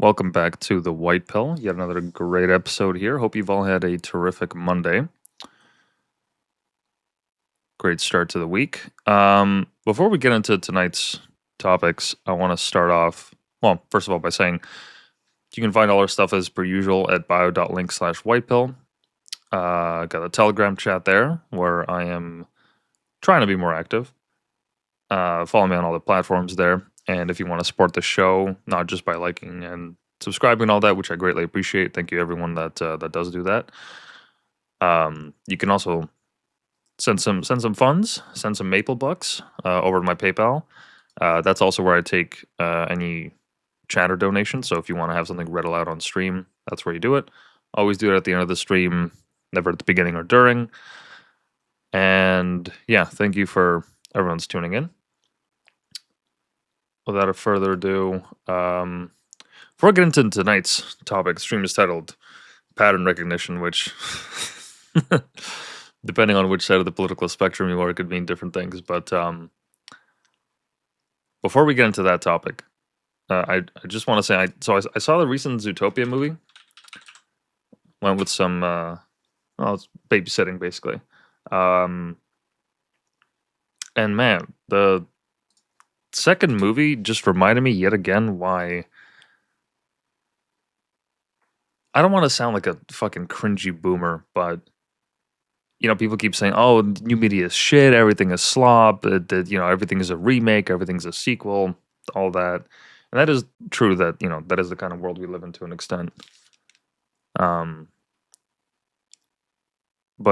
Welcome back to the Whitepill. Yet another great episode here. Hope you've all had a terrific Monday. Great start to the week. Before we get into tonight's topics, I want to start off, well, first of all, by saying you can find all our stuff as per usual at bio.link/whitepill. Got a Telegram chat there where I am trying to be more active. Follow me on all the platforms there. And if you want to support the show, not just by liking and subscribing and all that, which I greatly appreciate. Thank you everyone that does do that. You can also send some funds, send some Maple bucks over to my PayPal. That's also where I take any chatter donations. So if you want to have something read aloud on stream, that's where you do it. Always do it at the end of the stream, never at the beginning or during. And yeah, thank you for everyone's tuning in. Without further ado, before I get into tonight's topic, the stream is titled Pattern Recognition, which, depending on which side of the political spectrum you are, it could mean different things. But before we get into that topic, I just want to say, I saw the recent Zootopia movie. Went with some, it's babysitting, basically. And man, the second movie just reminded me yet again why I don't want to sound like a fucking cringy boomer, but people keep saying, "Oh, new media is shit. Everything is slop. Everything is a remake. Everything's a sequel. All that." And that is true. That that is the kind of world we live in to an extent. But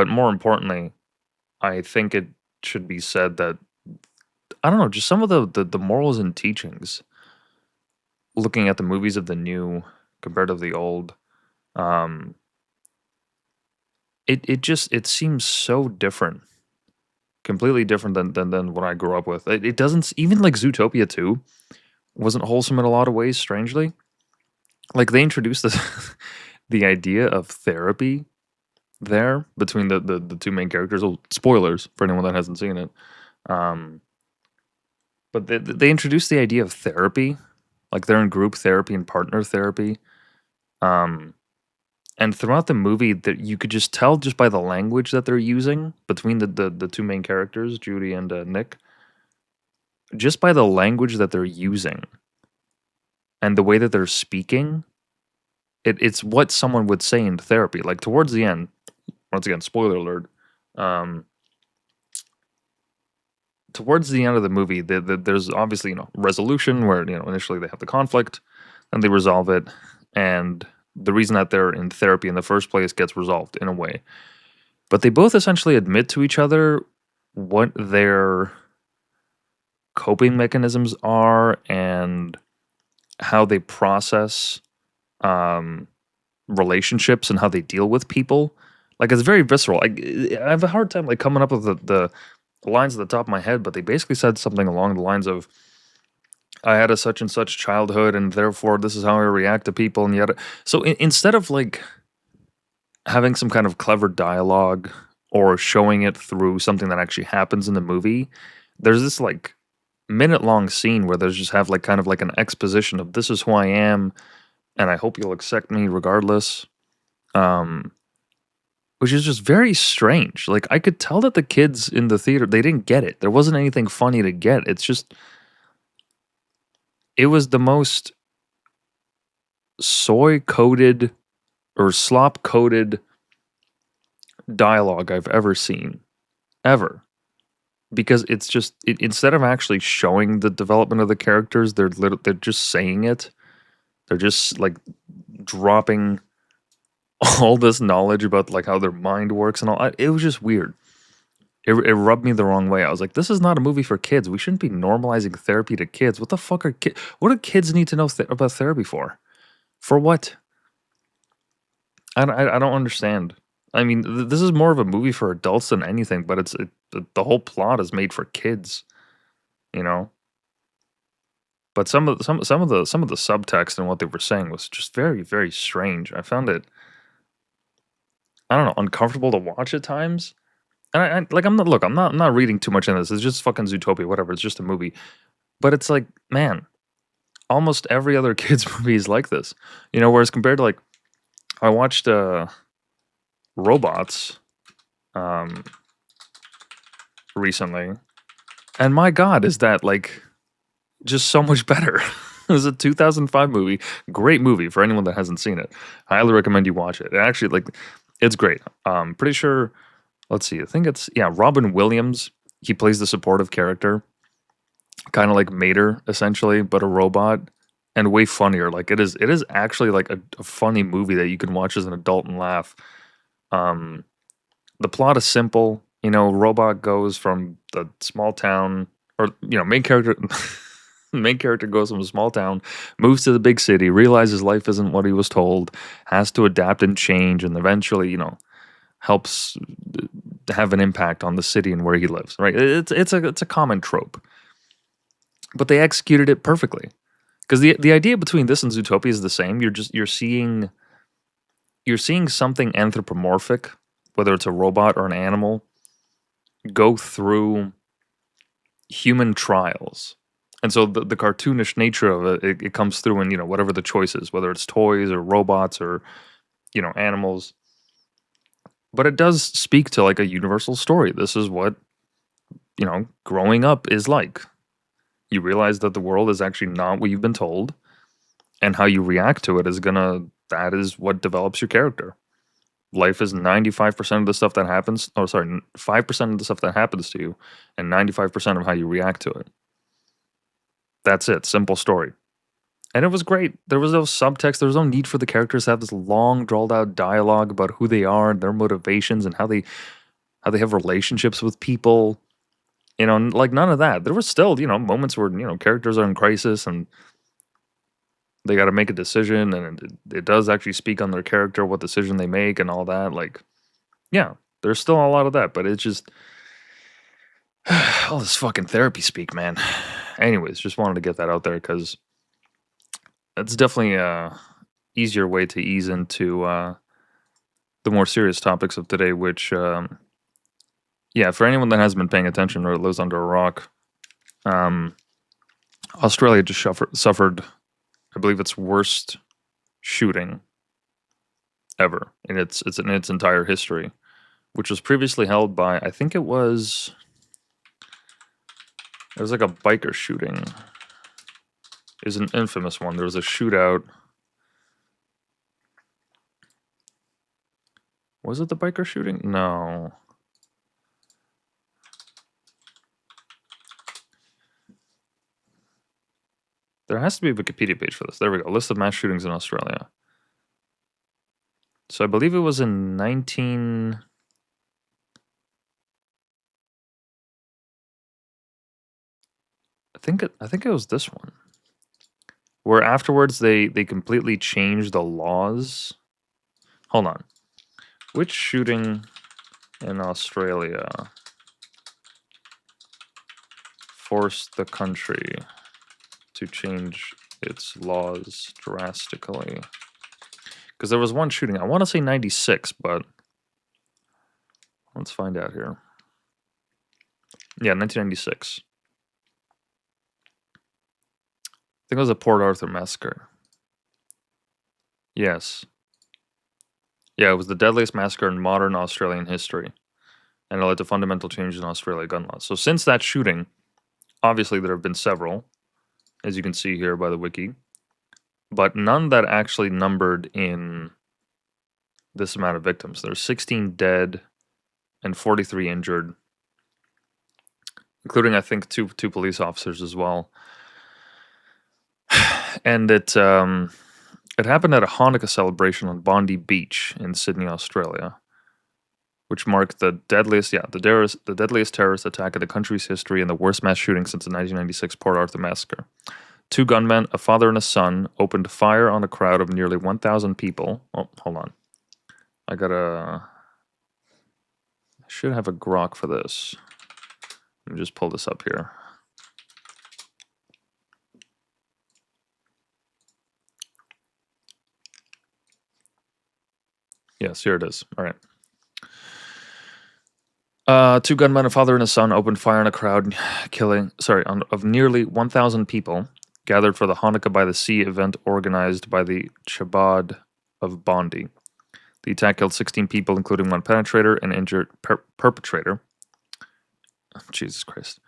more importantly, I think it should be said that I don't know, just some of the morals and teachings, looking at the movies of the new compared to the old, it seems so different, completely different than what I grew up with. It doesn't, even like Zootopia 2 wasn't wholesome in a lot of ways, strangely. Like they introduced this the idea of therapy there between the two main characters. Well, spoilers for anyone that hasn't seen it. But they introduced the idea of therapy, like they're in group therapy and partner therapy. And throughout the movie, that you could just tell just by the language that they're using between the two main characters, Judy and Nick, just by the language that they're using and the way that they're speaking, it's what someone would say in therapy. Like towards the end, once again, spoiler alert. Towards the end of the movie, there's obviously resolution where initially they have the conflict, and they resolve it, and the reason that they're in therapy in the first place gets resolved in a way. But they both essentially admit to each other what their coping mechanisms are and how they process relationships and how they deal with people. Like it's very visceral. I have a hard time like coming up with the lines at the top of my head, but they basically said something along the lines of, I had a such and such childhood, and therefore this is how I react to people, and yet. So instead of like having some kind of clever dialogue or showing it through something that actually happens in the movie, there's this like minute-long scene where there's just have like kind of like an exposition of this is who I am, and I hope you'll accept me regardless. Which is just very strange. Like I could tell that the kids in the theater, they didn't get it. There wasn't anything funny to get. It's just, it was the most soy-coated or slop-coated dialogue I've ever seen. Ever. Because it's just, instead of actually showing the development of the characters, they're just saying it. They're just like dropping all this knowledge about like how their mind works and all. It was just weird. It rubbed me the wrong way. I was like, this is not a movie for kids. We shouldn't be normalizing therapy to kids. What the fuck are kids? What do kids need to know about therapy for? For what? I don't understand. I mean, this is more of a movie for adults than anything, but the whole plot is made for kids, But some of the subtext and what they were saying was just very, very strange. I found it, I don't know, uncomfortable to watch at times. And I'm not reading too much in this. It's just fucking Zootopia, whatever. It's just a movie. But it's like, man, almost every other kids movie is like this. You know, whereas compared to like I watched Robots um recently, and my god, is that like just so much better. It was a 2005 movie. Great movie for anyone that hasn't seen it. Highly recommend you watch it. It actually like it's great. Pretty sure, let's see. I think it's yeah, Robin Williams. He plays the supportive character, kind of like Mater essentially, but a robot and way funnier. Like it is actually like a funny movie that you can watch as an adult and laugh. Um the plot is simple. You know, robot goes from the small town, or you know, main character main character goes from a small town, moves to the big city, realizes life isn't what he was told, has to adapt and change, and eventually, you know, helps have an impact on the city and where he lives. Right? It's a common trope, but they executed it perfectly. Because the idea between this and Zootopia is the same. You're seeing something anthropomorphic, whether it's a robot or an animal, go through human trials. And so the cartoonish nature of it comes through in, you know, whatever the choice is, whether it's toys or robots or, you know, animals. But it does speak to like a universal story. This is what, you know, growing up is like. You realize that the world is actually not what you've been told, and how you react to it that is what develops your character. Life is 95% of the stuff that happens, oh, sorry, 5% of the stuff that happens to you, and 95% of how you react to it. That's it. Simple story. And it was great. There was no subtext. There was no need for the characters to have this long, drawn out dialogue about who they are and their motivations and how they have relationships with people. You know, like none of that. There was still, you know, moments where, you know, characters are in crisis and they got to make a decision, and it does actually speak on their character, what decision they make, and all that. Like, yeah, there's still a lot of that, but it's just all this fucking therapy speak, man. Anyways, just wanted to get that out there because it's definitely a easier way to ease into the more serious topics of today. Which, yeah, for anyone that hasn't been paying attention or lives under a rock, um, Australia just suffered, I believe, its worst shooting ever in its entire history, which was previously held by, I think it was like a biker shooting. It was an infamous one. There was a shootout. Was it the biker shooting? No. There has to be a Wikipedia page for this. There we go. List of mass shootings in Australia. So I believe it was in 19. I think it was this one. Where afterwards they completely changed the laws. Hold on. Which shooting in Australia forced the country to change its laws drastically? Because there was one shooting. I want to say 96, but let's find out here. Yeah, 1996. I think it was a Port Arthur massacre. Yes. Yeah, it was the deadliest massacre in modern Australian history, and it led to fundamental changes in Australia gun laws. So since that shooting, obviously there have been several, as you can see here by the wiki, but none that actually numbered in this amount of victims. There's 16 dead and 43 injured, including I think two police officers as well. And it happened at a Hanukkah celebration on Bondi Beach in Sydney, Australia, which marked the deadliest terrorist attack in the country's history and the worst mass shooting since the 1996 Port Arthur massacre. Two gunmen, a father and a son, opened fire on a crowd of nearly 1,000 people. Oh, hold on. I should have a grok for this. Let me just pull this up here. Yes, here it is. All right. Two gunmen, a father and a son, opened fire on a crowd, of nearly 1,000 people gathered for the Hanukkah by the Sea event organized by the Chabad of Bondi. The attack killed 16 people, including one penetrator and injured perpetrator. Jesus Christ.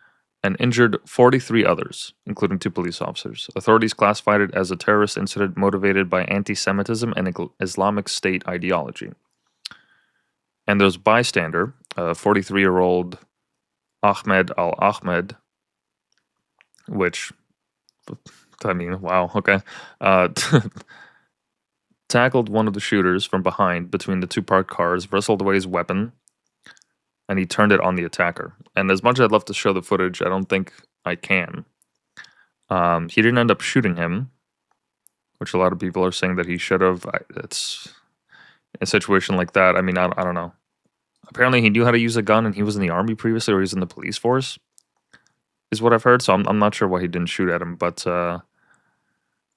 And injured 43 others, including 2 police officers. Authorities classified it as a terrorist incident motivated by anti-Semitism and Islamic State ideology. And there's bystander, 43-year-old Ahmed Al-Ahmed, which, I mean, wow, okay, tackled one of the shooters from behind between the 2 parked cars, wrestled away his weapon, and he turned it on the attacker. And as much as I'd love to show the footage, I don't think I can. He didn't end up shooting him, which a lot of people are saying that he should have. It's a situation like that. I mean, I don't know. Apparently, he knew how to use a gun, and he was in the army previously, or he was in the police force, is what I've heard. So I'm not sure why he didn't shoot at him. But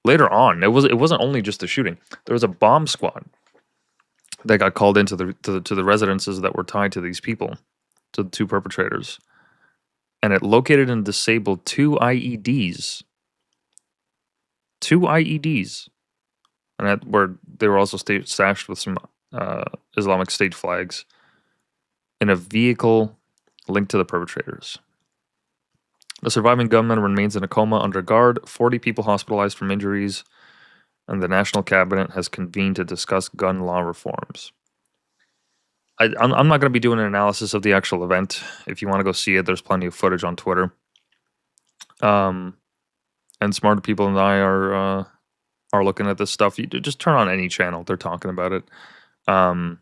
later on, it wasn't only just the shooting. There was a bomb squad that got called into the residences that were tied to these people, to the 2 perpetrators, and it located and disabled 2 IEDs. 2 IEDs, and that where they were also stashed with some Islamic State flags in a vehicle linked to the perpetrators. The surviving gunman remains in a coma under guard. 40 people hospitalized from injuries, and the National Cabinet has convened to discuss gun law reforms. I'm not going to be doing an analysis of the actual event. If you want to go see it, there's plenty of footage on Twitter. And smarter people than I are looking at this stuff. You just turn on any channel; they're talking about it. But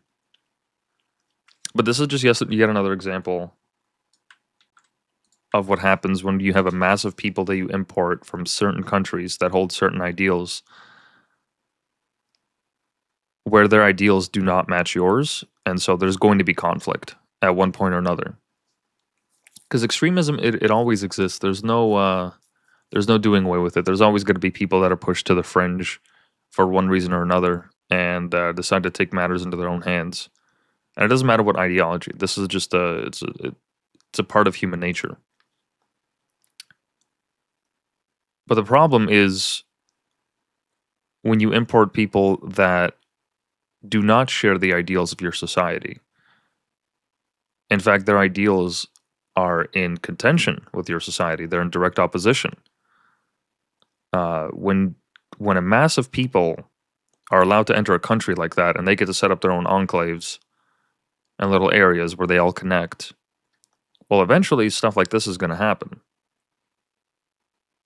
this is just yet another example of what happens when you have a mass of people that you import from certain countries that hold certain ideals, where their ideals do not match yours, and so there's going to be conflict at one point or another. Because extremism, it always exists. There's no doing away with it. There's always going to be people that are pushed to the fringe for one reason or another and decide to take matters into their own hands. And it doesn't matter what ideology. This is just it's a part of human nature. But the problem is when you import people that do not share the ideals of your society. In fact, their ideals are in contention with your society. They're in direct opposition. When a mass of people are allowed to enter a country like that and they get to set up their own enclaves and little areas where they all connect, well, eventually stuff like this is going to happen.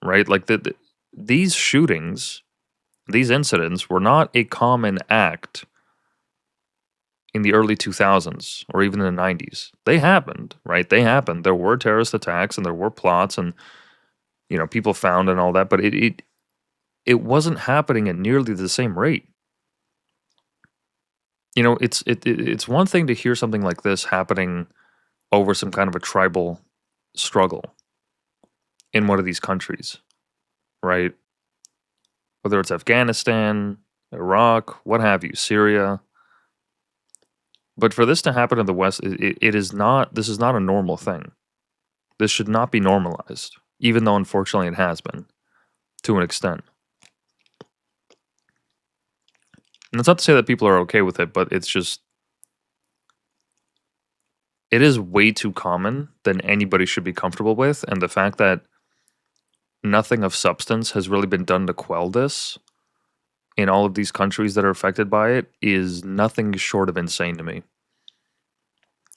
Right? Like these shootings, these incidents were not a common act in the early 2000s or even in the 90s. They happened, right? They happened. There were terrorist attacks and there were plots and, you know, people found and all that, but it wasn't happening at nearly the same rate. You know, it's one thing to hear something like this happening over some kind of a tribal struggle in one of these countries, right? Whether it's Afghanistan, Iraq, what have you, Syria. But for this to happen in the West, this is not a normal thing. This should not be normalized, even though unfortunately it has been, to an extent. And it's not to say that people are okay with it, but it's just, it is way too common than anybody should be comfortable with. And the fact that nothing of substance has really been done to quell this in all of these countries that are affected by it is nothing short of insane to me.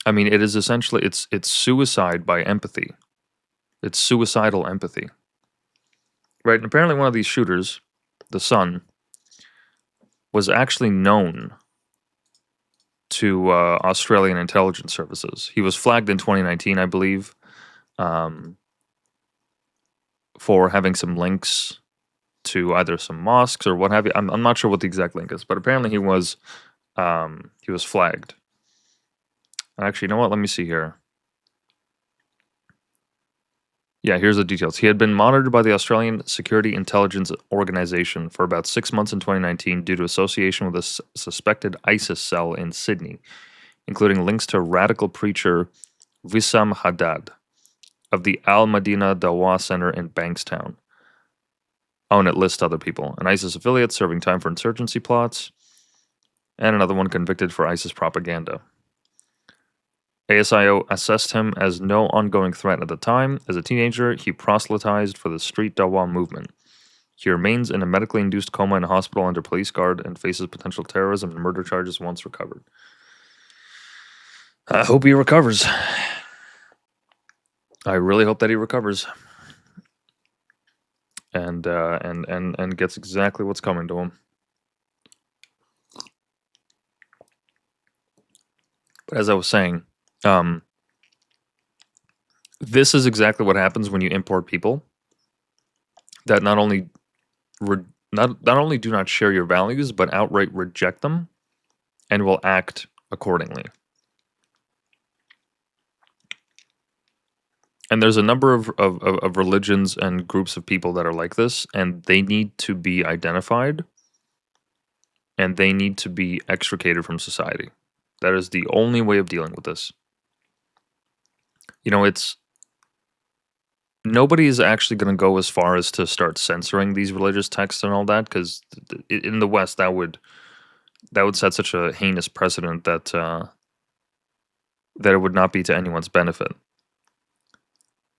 I mean, it is essentially, it's suicide by empathy. It's suicidal empathy. Right? And apparently one of these shooters, the son, was actually known to Australian intelligence services. He was flagged in 2019, I believe, for having some links to either some mosques or what have you. I'm not sure what the exact link is, but apparently he was flagged. Actually, you know what? Let me see here. Yeah, here's the details. He had been monitored by the Australian Security Intelligence Organization for about 6 months in 2019 due to association with a suspected ISIS cell in Sydney, including links to radical preacher Wissam Haddad of the Al Madina Dawah Center in Bankstown. Oh, and it lists other people. An ISIS affiliate serving time for insurgency plots, and another one convicted for ISIS propaganda. ASIO assessed him as no ongoing threat at the time. As a teenager, he proselytized for the Street Dawa movement. He remains in a medically induced coma in a hospital under police guard and faces potential terrorism and murder charges once recovered. I hope he recovers. I really hope that he recovers. And gets exactly what's coming to him. But as I was saying, this is exactly what happens when you import people that not only do not share your values, but outright reject them and will act accordingly. And there's a number of religions and groups of people that are like this, and they need to be identified and they need to be extricated from society. That is the only way of dealing with this. You know, nobody is actually going to go as far as to start censoring these religious texts and all that, because in the West that would set such a heinous precedent that it would not be to anyone's benefit.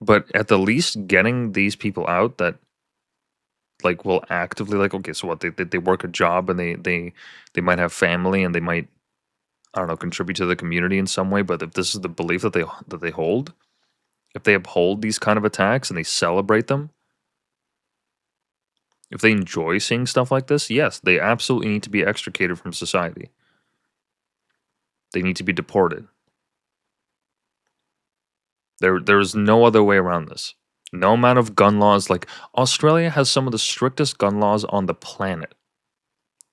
But at the least, getting these people out that like will actively like, okay, so what, they work a job and they might have family and they might, I don't know, contribute to the community in some way. But if this is the belief that they hold, if they uphold these kind of attacks and they celebrate them, if they enjoy seeing stuff like this, yes, they absolutely need to be extricated from society. They need to be deported. There's no other way around this. No amount of gun laws, like Australia has some of the strictest gun laws on the planet.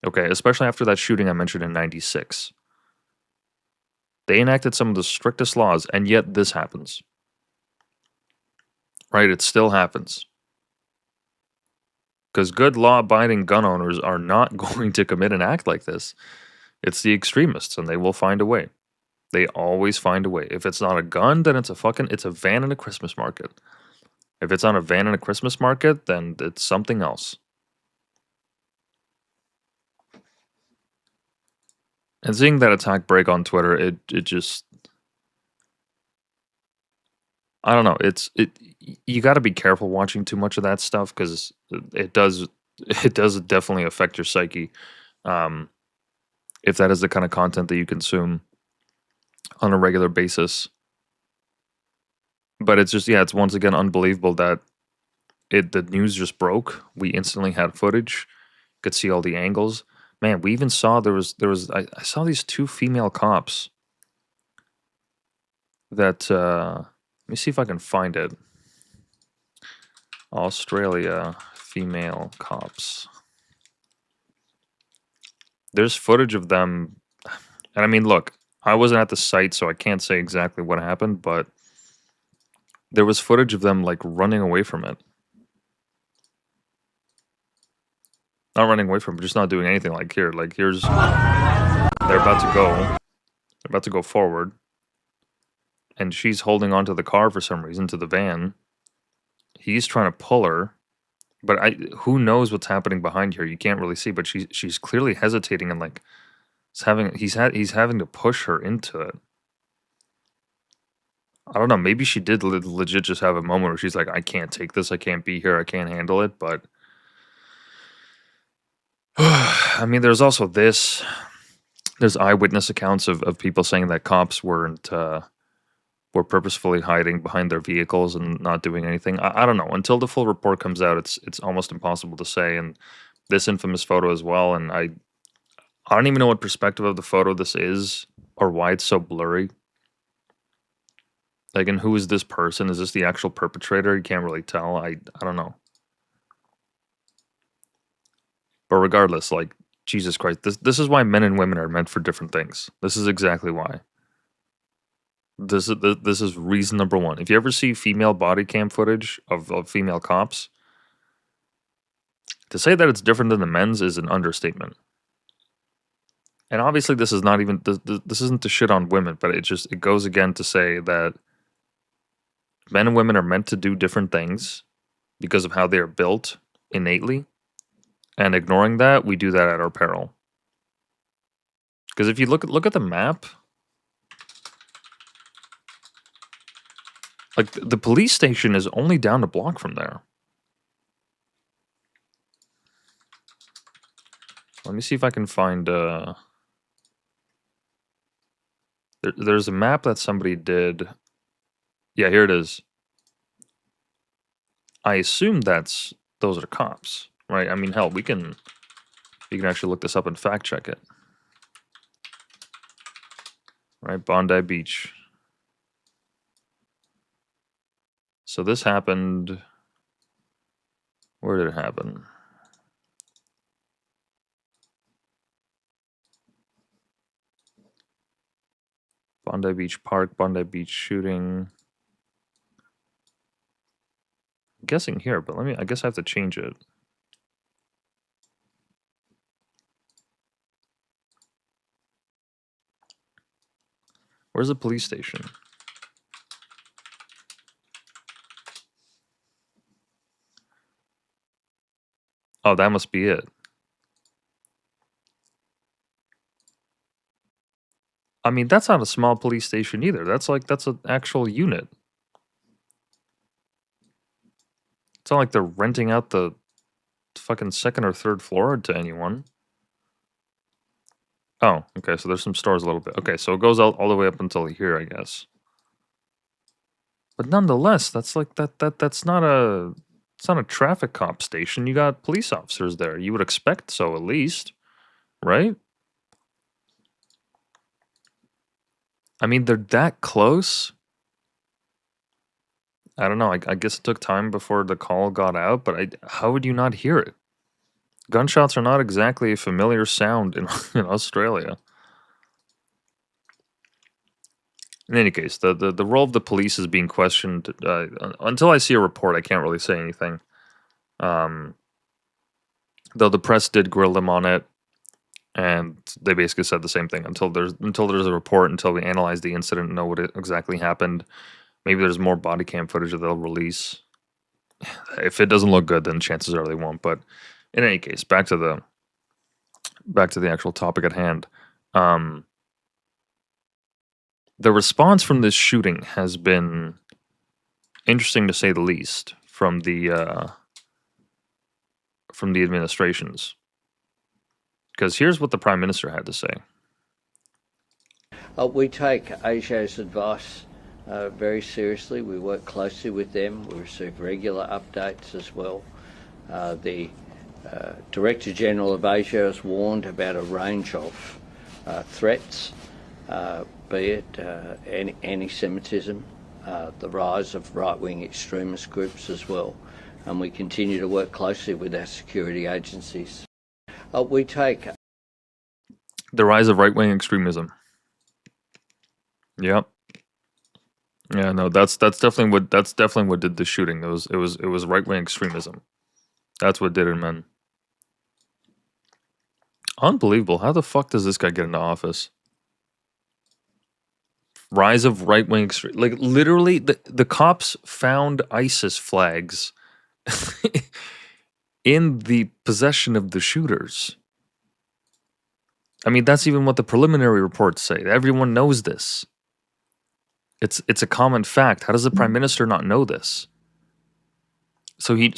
Okay, especially after that shooting I mentioned in 96. They enacted some of the strictest laws, and yet this happens. Right? It still happens. Because good law-abiding gun owners are not going to commit an act like this. It's the extremists, and they will find a way. They always find a way. If it's not a gun, then it's a van in a Christmas market. If it's on a van in a Christmas market, then it's something else. And seeing that attack break on Twitter, it just, I don't know. You got to be careful watching too much of that stuff because it does definitely affect your psyche. If that is the kind of content that you consume on a regular basis. But it's just, yeah, it's once again unbelievable that the news just broke. We instantly had footage, could see all the angles. Man, we even saw I saw these two female cops that let me see if I can find it. Australia female cops. There's footage of them, and I mean, look, I wasn't at the site, so I can't say exactly what happened, but there was footage of them like running away from it. Not running away from it, just not doing anything. Like here's they're about to go forward, and she's holding onto the car for some reason, to the van. He's trying to pull her, but who knows what's happening behind her? You can't really see, but she's clearly hesitating and like he's having to push her into it. I don't know. Maybe she did legit just have a moment where she's like, I can't take this. I can't be here. I can't handle it. But I mean, there's also this. There's eyewitness accounts of people saying that cops were purposefully hiding behind their vehicles and not doing anything. I don't know. Until the full report comes out, it's almost impossible to say. And this infamous photo as well. And I don't even know what perspective of the photo this is or why it's so blurry. Like, and who is this person? Is this the actual perpetrator? You can't really tell. I don't know. But regardless, like, Jesus Christ, this is why men and women are meant for different things. This is exactly why. This is reason number one. If you ever see female body cam footage of female cops, to say that it's different than the men's is an understatement. And obviously, this is not even this isn't to shit on women, but it goes again to say that men and women are meant to do different things because of how they are built innately. and ignoring that, we do that at our peril. Because if you look at the map, like the police station is only down a block from there. Let me see if I can find. There's a map that somebody did. Yeah, here it is. I assume those are cops, right? I mean, hell, we can actually look this up and fact check it. Right, Bondi Beach. So this happened. Where did it happen? Bondi Beach Park, Bondi Beach shooting. I'm guessing here, but I guess I have to change it. Where's the police station? Oh, that must be it. I mean, that's not a small police station either. That's an actual unit. It's not like they're renting out the fucking second or third floor to anyone. Oh, okay, so there's some stores a little bit. Okay, so it goes all the way up until here, I guess. But nonetheless, that's like that's not a it's not a traffic cop station. You got police officers there. You would expect so at least, right? I mean, they're that close. I don't know. I guess it took time before the call got out, but how would you not hear it? Gunshots are not exactly a familiar sound in in Australia. In any case, the role of the police is being questioned. Until I see a report, I can't really say anything. Though the press did grill them on it, and they basically said the same thing. Until there's a report, until we analyze the incident and know what exactly happened, maybe there's more body cam footage that they'll release. If it doesn't look good, then chances are they won't. But in any case, back to the actual topic at hand. The response from this shooting has been interesting to say the least from the administrations. Because here's what the Prime Minister had to say. We take ASIO's advice very seriously. We work closely with them. We receive regular updates as well. The Director General of ASIO has warned about a range of threats, be it anti-Semitism, the rise of right-wing extremist groups as well. And we continue to work closely with our security agencies. We take the rise of right-wing extremism. Yep. Yeah, no, that's definitely what did the shooting. It was right-wing extremism. That's what did it, man. Unbelievable. How the fuck does this guy get into office? Rise of right-wing extreme. Like literally, the cops found ISIS flags in the possession of the shooters. I mean, that's even what the preliminary reports say. Everyone knows this. It's a common fact. How does the Prime Minister not know this? So he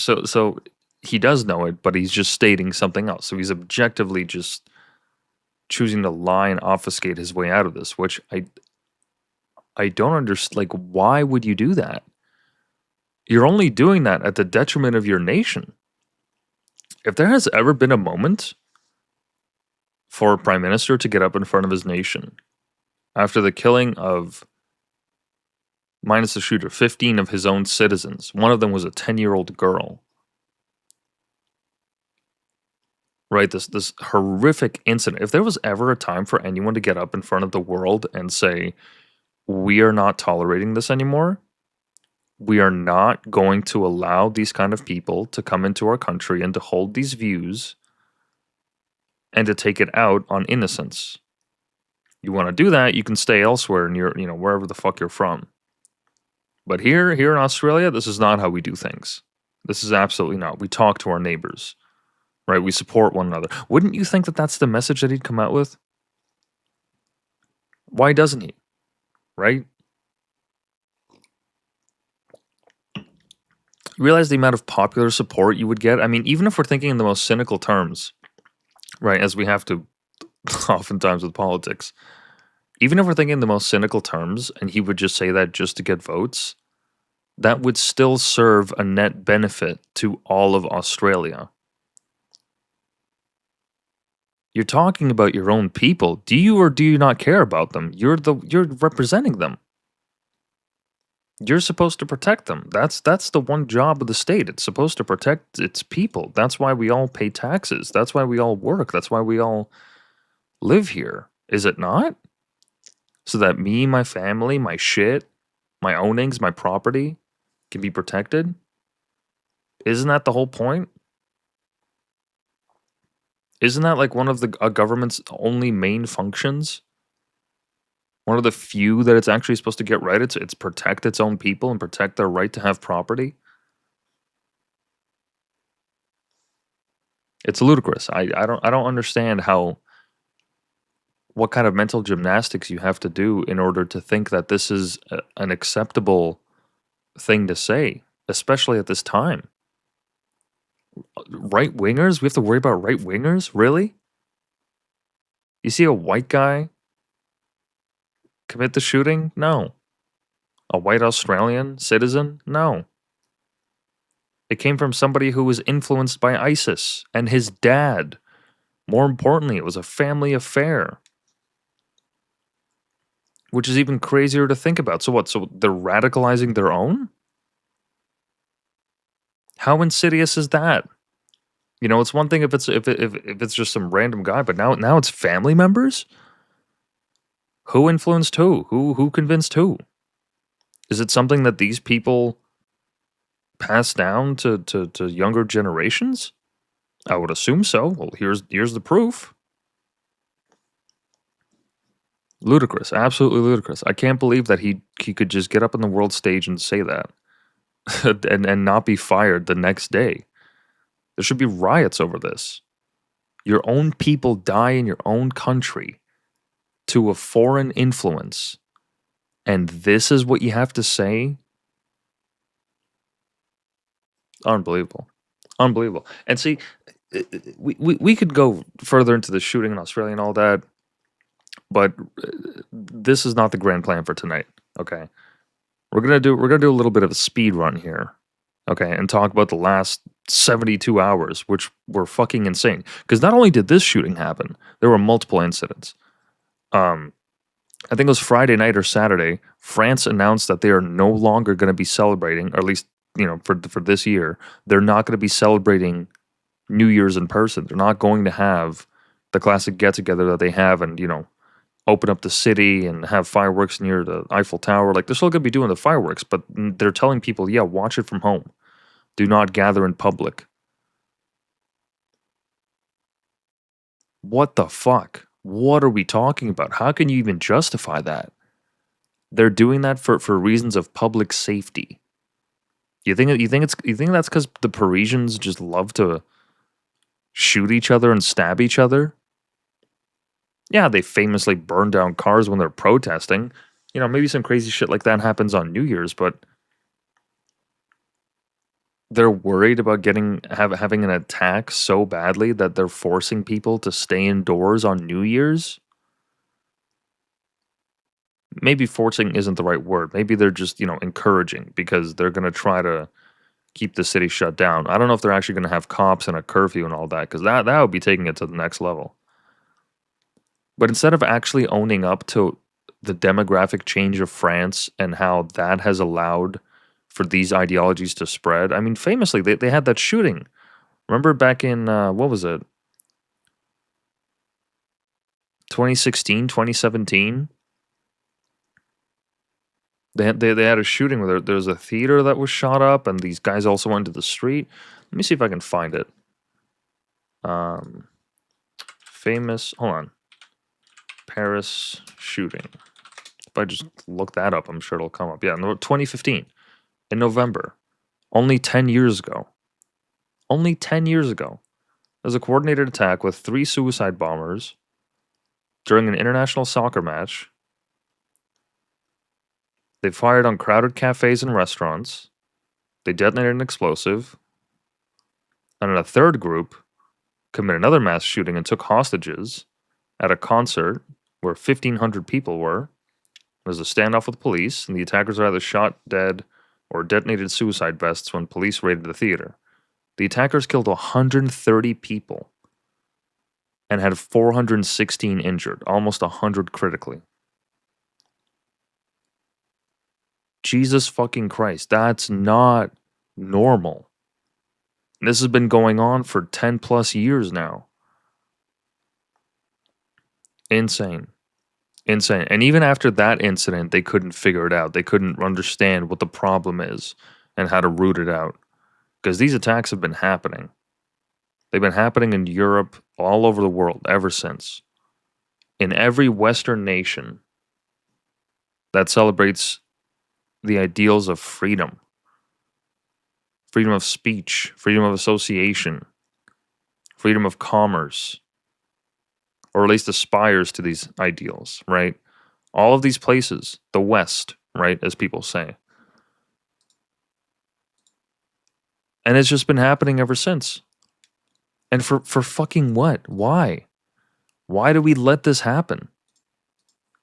does know it, but he's just stating something else. So he's objectively just choosing to lie and obfuscate his way out of this, which I don't understand. Like, why would you do that? You're only doing that at the detriment of your nation. If there has ever been a moment for a Prime Minister to get up in front of his nation after the killing of, minus the shooter, 15 of his own citizens, one of them was a 10-year-old girl, right? This horrific incident. If there was ever a time for anyone to get up in front of the world and say, we are not tolerating this anymore, we are not going to allow these kind of people to come into our country and to hold these views and to take it out on innocents. You want to do that, you can stay elsewhere and you're, wherever the fuck you're from. But here in Australia, this is not how we do things. This is absolutely not. We talk to our neighbors. right? We support one another. Wouldn't you think that that's the message that he'd come out with? Why doesn't he? Right? You realize the amount of popular support you would get? I mean, even if we're thinking in the most cynical terms, right, as we have to oftentimes with politics, even if we're thinking in the most cynical terms and he would just say that just to get votes, that would still serve a net benefit to all of Australia. You're talking about your own people. Do you or do you not care about them? You're representing them. You're supposed to protect them. That's the one job of the state. It's supposed to protect its people. That's why we all pay taxes. That's why we all work. That's why we all live here. Is it not? So that me, my family, my shit, my ownings, my property can be protected? Isn't that the whole point? Isn't that like one of a government's only main functions? One of the few that it's actually supposed to get right. It's protect its own people and protect their right to have property. It's ludicrous. I don't understand what kind of mental gymnastics you have to do in order to think that this is an acceptable thing to say, especially at this time. Right wingers? We have to worry about right wingers? Really? You see a white guy commit the shooting? No. A white Australian citizen? No. It came from somebody who was influenced by ISIS and his dad. More importantly, it was a family affair. Which is even crazier to think about. So what? So they're radicalizing their own? How insidious is that? You know, it's one thing if it's just some random guy, but now it's family members? Who influenced who? Who convinced who? Is it something that these people pass down to younger generations? I would assume so. Well, here's the proof. Ludicrous, absolutely ludicrous. I can't believe that he could just get up on the world stage and say that, and not be fired the next day. There should be riots over this. Your own people die in your own country to a foreign influence, and this is what you have to say? Unbelievable. Unbelievable. And see, we could go further into the shooting in Australia and all that, but this is not the grand plan for tonight. Okay, we're gonna do a little bit of a speed run here. Okay, and talk about the last 72 hours, which were fucking insane. Because not only did this shooting happen, there were multiple incidents. I think it was Friday night or Saturday. France announced that they are no longer going to be celebrating, or at least for this year, they're not going to be celebrating New Year's in person. They're not going to have the classic get together that they have, and open up the city and have fireworks near the Eiffel Tower. Like they're still going to be doing the fireworks, but they're telling people, yeah, watch it from home. Do not gather in public. What the fuck? What are we talking about? How can you even justify that? They're doing that for reasons of public safety. You think that's because the Parisians just love to shoot each other and stab each other? Yeah, they famously burn down cars when they're protesting. Maybe some crazy shit like that happens on New Year's, but they're worried about having an attack so badly that they're forcing people to stay indoors on New Year's? Maybe forcing isn't the right word. Maybe they're just, encouraging because they're going to try to keep the city shut down. I don't know if they're actually going to have cops and a curfew and all that, because that would be taking it to the next level. But instead of actually owning up to the demographic change of France and how that has allowed for these ideologies to spread, I mean, famously, they had that shooting. Remember back in, what was it? 2016, 2017? They had a shooting where there was a theater that was shot up, and these guys also went to the street. Let me see if I can find it. Famous, hold on. Paris shooting. If I just look that up, I'm sure it'll come up. Yeah, 2015, in November. Only 10 years ago. Only 10 years ago. There's a coordinated attack with 3 suicide bombers during an international soccer match. They fired on crowded cafes and restaurants. They detonated an explosive. And then a third group committed another mass shooting and took hostages at a concert where 1,500 people were. There was a standoff with police, and the attackers were either shot dead or detonated suicide vests when police raided the theater. The attackers killed 130 people and had 416 injured, almost 100 critically. Jesus fucking Christ, that's not normal. This has been going on for 10 plus years now. Insane. Insane. And even after that incident, they couldn't figure it out. They couldn't understand what the problem is and how to root it out. Because these attacks have been happening. They've been happening in Europe, all over the world, ever since. In every Western nation that celebrates the ideals of freedom, freedom of speech, freedom of association, freedom of commerce, or at least aspires to these ideals, right? All of these places, the West, right, as people say. And it's just been happening ever since. And for fucking what? Why? Why do we let this happen?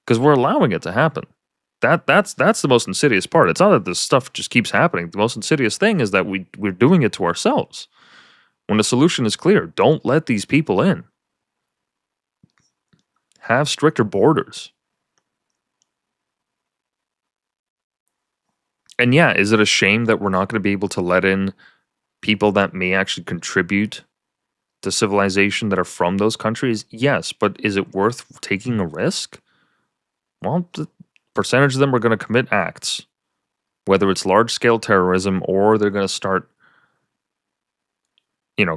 Because we're allowing it to happen. That's the most insidious part. It's not that this stuff just keeps happening. The most insidious thing is that we're doing it to ourselves. When the solution is clear, don't let these people in. Have stricter borders. And yeah, is it a shame that we're not going to be able to let in people that may actually contribute to civilization that are from those countries? Yes, but is it worth taking a risk? Well, the percentage of them are going to commit acts, whether it's large-scale terrorism or they're going to start,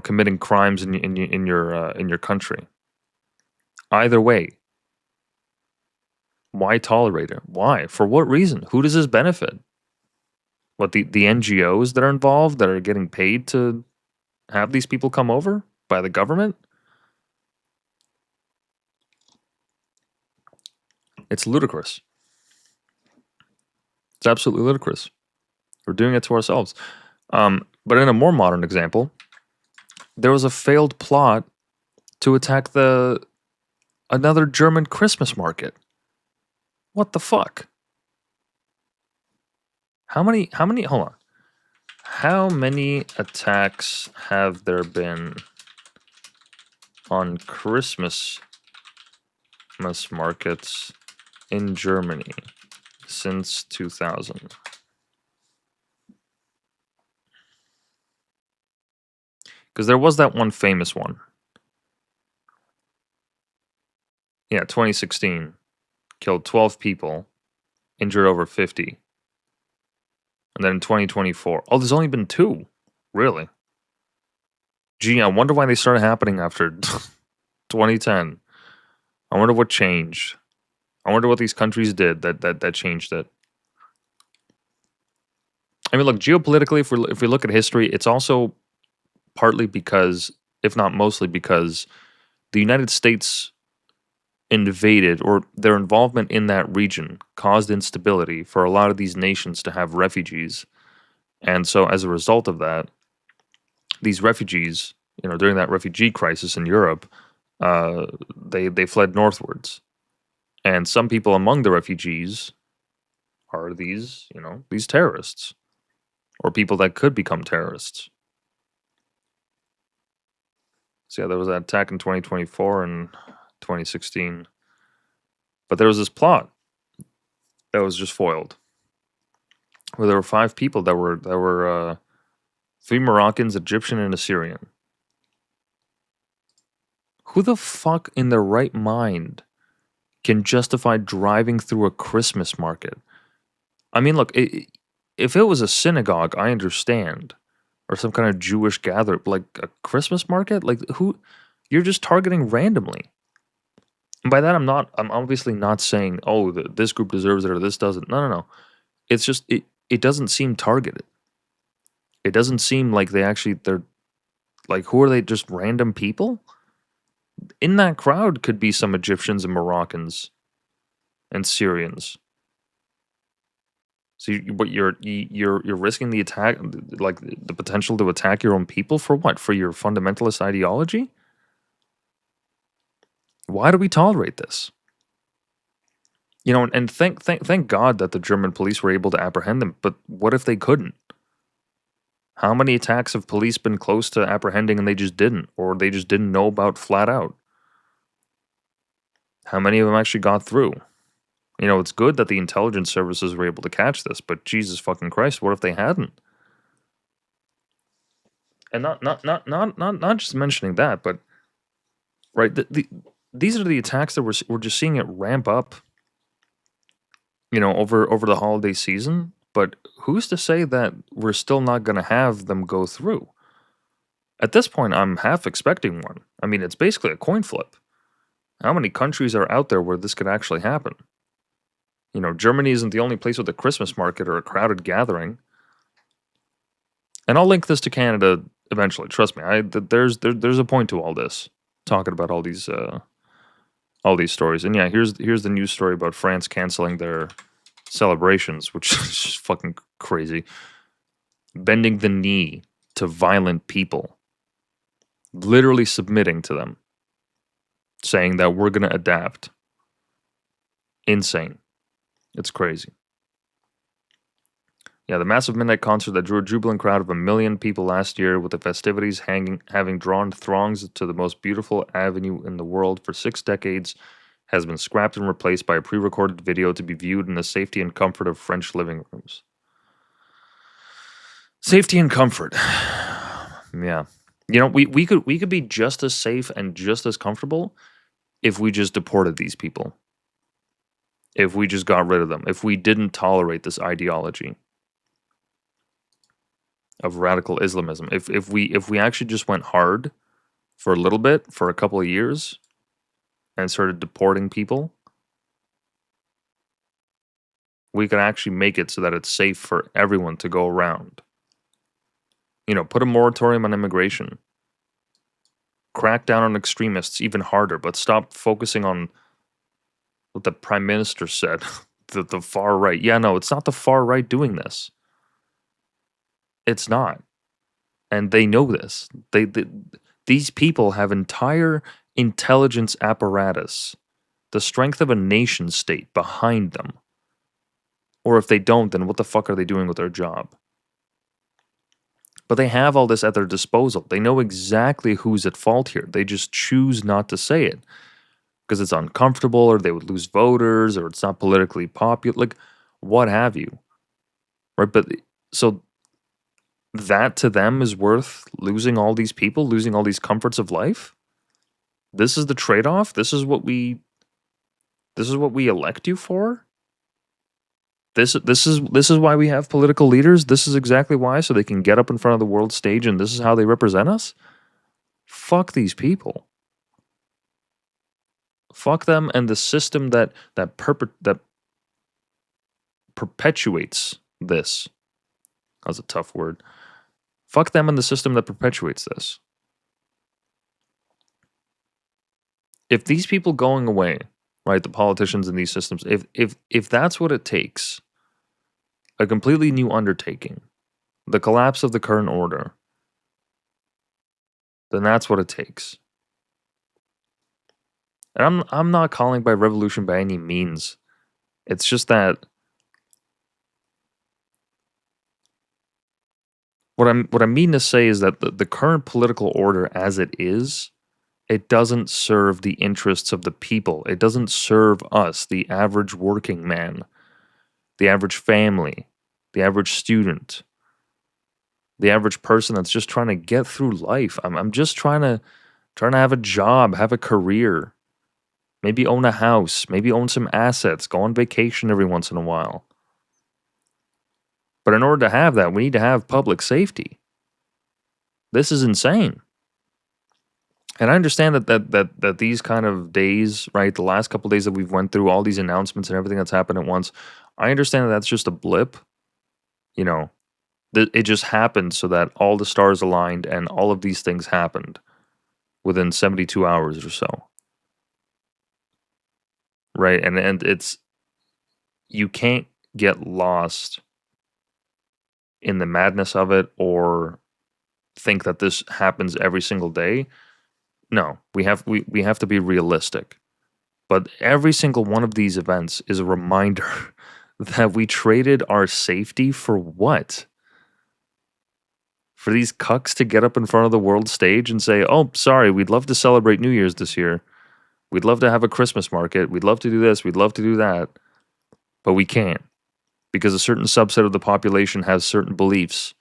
committing crimes in your country. Either way, why tolerate it? Why? For what reason? Who does this benefit? What, the NGOs that are involved that are getting paid to have these people come over by the government? It's ludicrous. It's absolutely ludicrous. We're doing it to ourselves. But in a more modern example, there was a failed plot to attack another German Christmas market. What the fuck? How many, hold on. How many attacks have there been on Christmas markets in Germany since 2000? Because there was that one famous one. Yeah, 2016. Killed 12 people, injured over 50. And then in 2024. Oh, there's only been 2. Really? Gee, I wonder why they started happening after 2010. I wonder what changed. I wonder what these countries did that changed it. I mean, look, geopolitically, if we look at history, it's also partly because, if not mostly because, the United States invaded, or their involvement in that region caused instability for a lot of these nations to have refugees. And so as a result of that, these refugees, during that refugee crisis in Europe, they fled northwards. And some people among the refugees are these terrorists, or people that could become terrorists. So yeah, there was that attack in 2024 and 2016. But there was this plot that was just foiled, where there were 5 people that were 3 Moroccans, Egyptian, and Assyrian. Who the fuck in their right mind can justify driving through a Christmas market? I mean, look, if it was a synagogue, I understand, or some kind of Jewish gathering, like a Christmas market, like who? You're just targeting randomly. And by that, I'm obviously not saying, oh, this group deserves it or this doesn't. No. It's just, it doesn't seem targeted. It doesn't seem like they're Like, who are they? Just random people? In that crowd could be some Egyptians and Moroccans and Syrians. So, you're risking the attack, like the potential to attack your own people for what? For your fundamentalist ideology? Why do we tolerate this? You know, and thank God that the German police were able to apprehend them. But what if they couldn't? How many attacks have police been close to apprehending and they just didn't, or they just didn't know about flat out? How many of them actually got through? You know, it's good that the intelligence services were able to catch this, but Jesus fucking Christ, what if they hadn't? And not just mentioning that, but right, these are the attacks that we're just seeing it ramp up. You know, over the holiday season. But who's to say that we're still not going to have them go through? At this point, I'm half expecting one. I mean, it's basically a coin flip. How many countries are out there where this could actually happen? You know, Germany isn't the only place with a Christmas market or a crowded gathering. And I'll link this to Canada eventually. Trust me. There's a point to all this. Talking about all these stories. And yeah, here's the news story about France canceling their celebrations, which is just fucking crazy. Bending the knee to violent people. Literally submitting to them. Saying that we're going to adapt. Insane. It's crazy. Yeah, the massive midnight concert that drew a jubilant crowd of 1 million people last year, with the festivities having drawn throngs to the most beautiful avenue in the world for 6 decades, has been scrapped and replaced by a pre-recorded video to be viewed in the safety and comfort of French living rooms. Safety and comfort. Yeah. You know, we could be just as safe and just as comfortable if we just deported these people. If we just got rid of them. If we didn't tolerate this ideology of radical Islamism. If we actually just went hard for a little bit, for a couple of years, and started deporting people, we could actually make it so that it's safe for everyone to go around. You know, put a moratorium on immigration. Crack down on extremists even harder, but stop focusing on what the prime minister said, the far right. Yeah, no, it's not the far right doing this. It's not. And they know this. These people have entire intelligence apparatus, the strength of a nation state behind them. Or if they don't, then what the fuck are they doing with their job? But they have all this at their disposal. They know exactly who's at fault here. They just choose not to say it because it's uncomfortable, or they would lose voters, or it's not politically popular, like what have you. Right? But so that to them is worth losing all these people, losing all these comforts of life? This is the trade-off? This is what we elect you for? This is why we have political leaders? This is exactly why, so they can get up in front of the world stage and this is how they represent us? Fuck these people. Fuck them and the system that perpetuates this. That's a tough word. Fuck them and the system that perpetuates this. If these people going away, right, the politicians in these systems, if that's what it takes, a completely new undertaking, the collapse of the current order, then that's what it takes. And I'm not calling by revolution by any means. It's just that what I mean to say is that the current political order as it is, it doesn't serve the interests of the people. It doesn't serve us, the average working man, the average family, the average student, the average person that's just trying to get through life. I'm just trying to have a job, have a career, maybe own a house, maybe own some assets, go on vacation every once in a while. But in order to have that, we need to have public safety. This is insane. And I understand that these kind of days, right, the last couple of days that we've went through, all these announcements and everything that's happened at once, I understand that that's just a blip, you know. It just happened so that all the stars aligned and all of these things happened within 72 hours or so. Right? And it's, you can't get lost in the madness of it or think that this happens every single day. No, we have to be realistic. But every single one of these events is a reminder that we traded our safety for what? For these cucks to get up in front of the world stage and say, "Oh, sorry, we'd love to celebrate New Year's this year. We'd love to have a Christmas market. We'd love to do this. We'd love to do that." But we can't because a certain subset of the population has certain beliefs.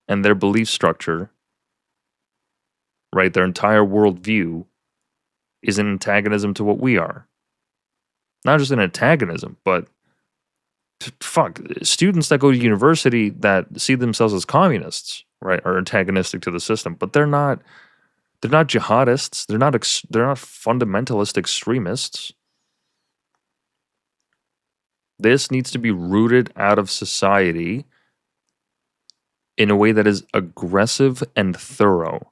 And their belief structure, right, their entire worldview is an antagonism to what we are. Not just an antagonism, but fuck, students that go to university that see themselves as communists, right, are antagonistic to the system, but they're not jihadists, they're not fundamentalist extremists. This needs to be rooted out of society in a way that is aggressive and thorough.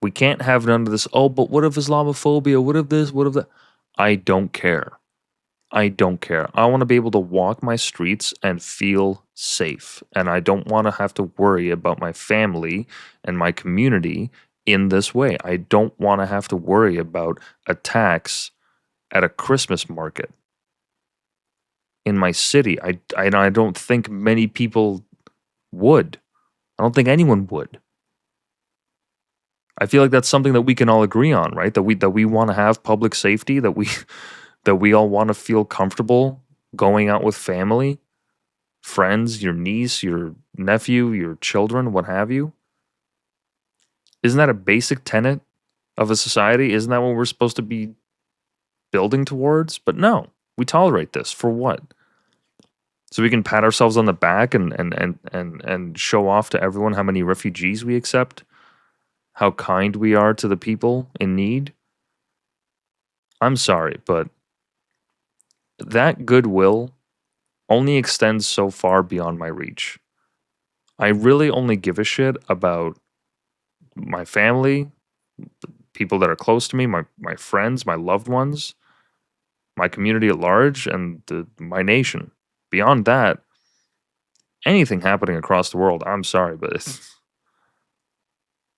We can't have none of this, "Oh, but what if Islamophobia? What if this? What if that?" I don't care. I don't care. I want to be able to walk my streets and feel safe. And I don't want to have to worry about my family and my community in this way. I don't want to have to worry about attacks at a Christmas market in my city. I don't think many people would. I don't think anyone would. I feel like that's something that we can all agree on, right? That we want to have public safety, that we all want to feel comfortable going out with family, friends, your niece, your nephew, your children, what have you. Isn't that a basic tenet of a society? Isn't that what we're supposed to be building towards? But no, we tolerate this for what? So we can pat ourselves on the back and show off to everyone how many refugees we accept, how kind we are to the people in need. I'm sorry, but that goodwill only extends so far beyond my reach. I really only give a shit about my family, people that are close to me, my friends, my loved ones, my community at large, and my nation. Beyond that, anything happening across the world, I'm sorry, but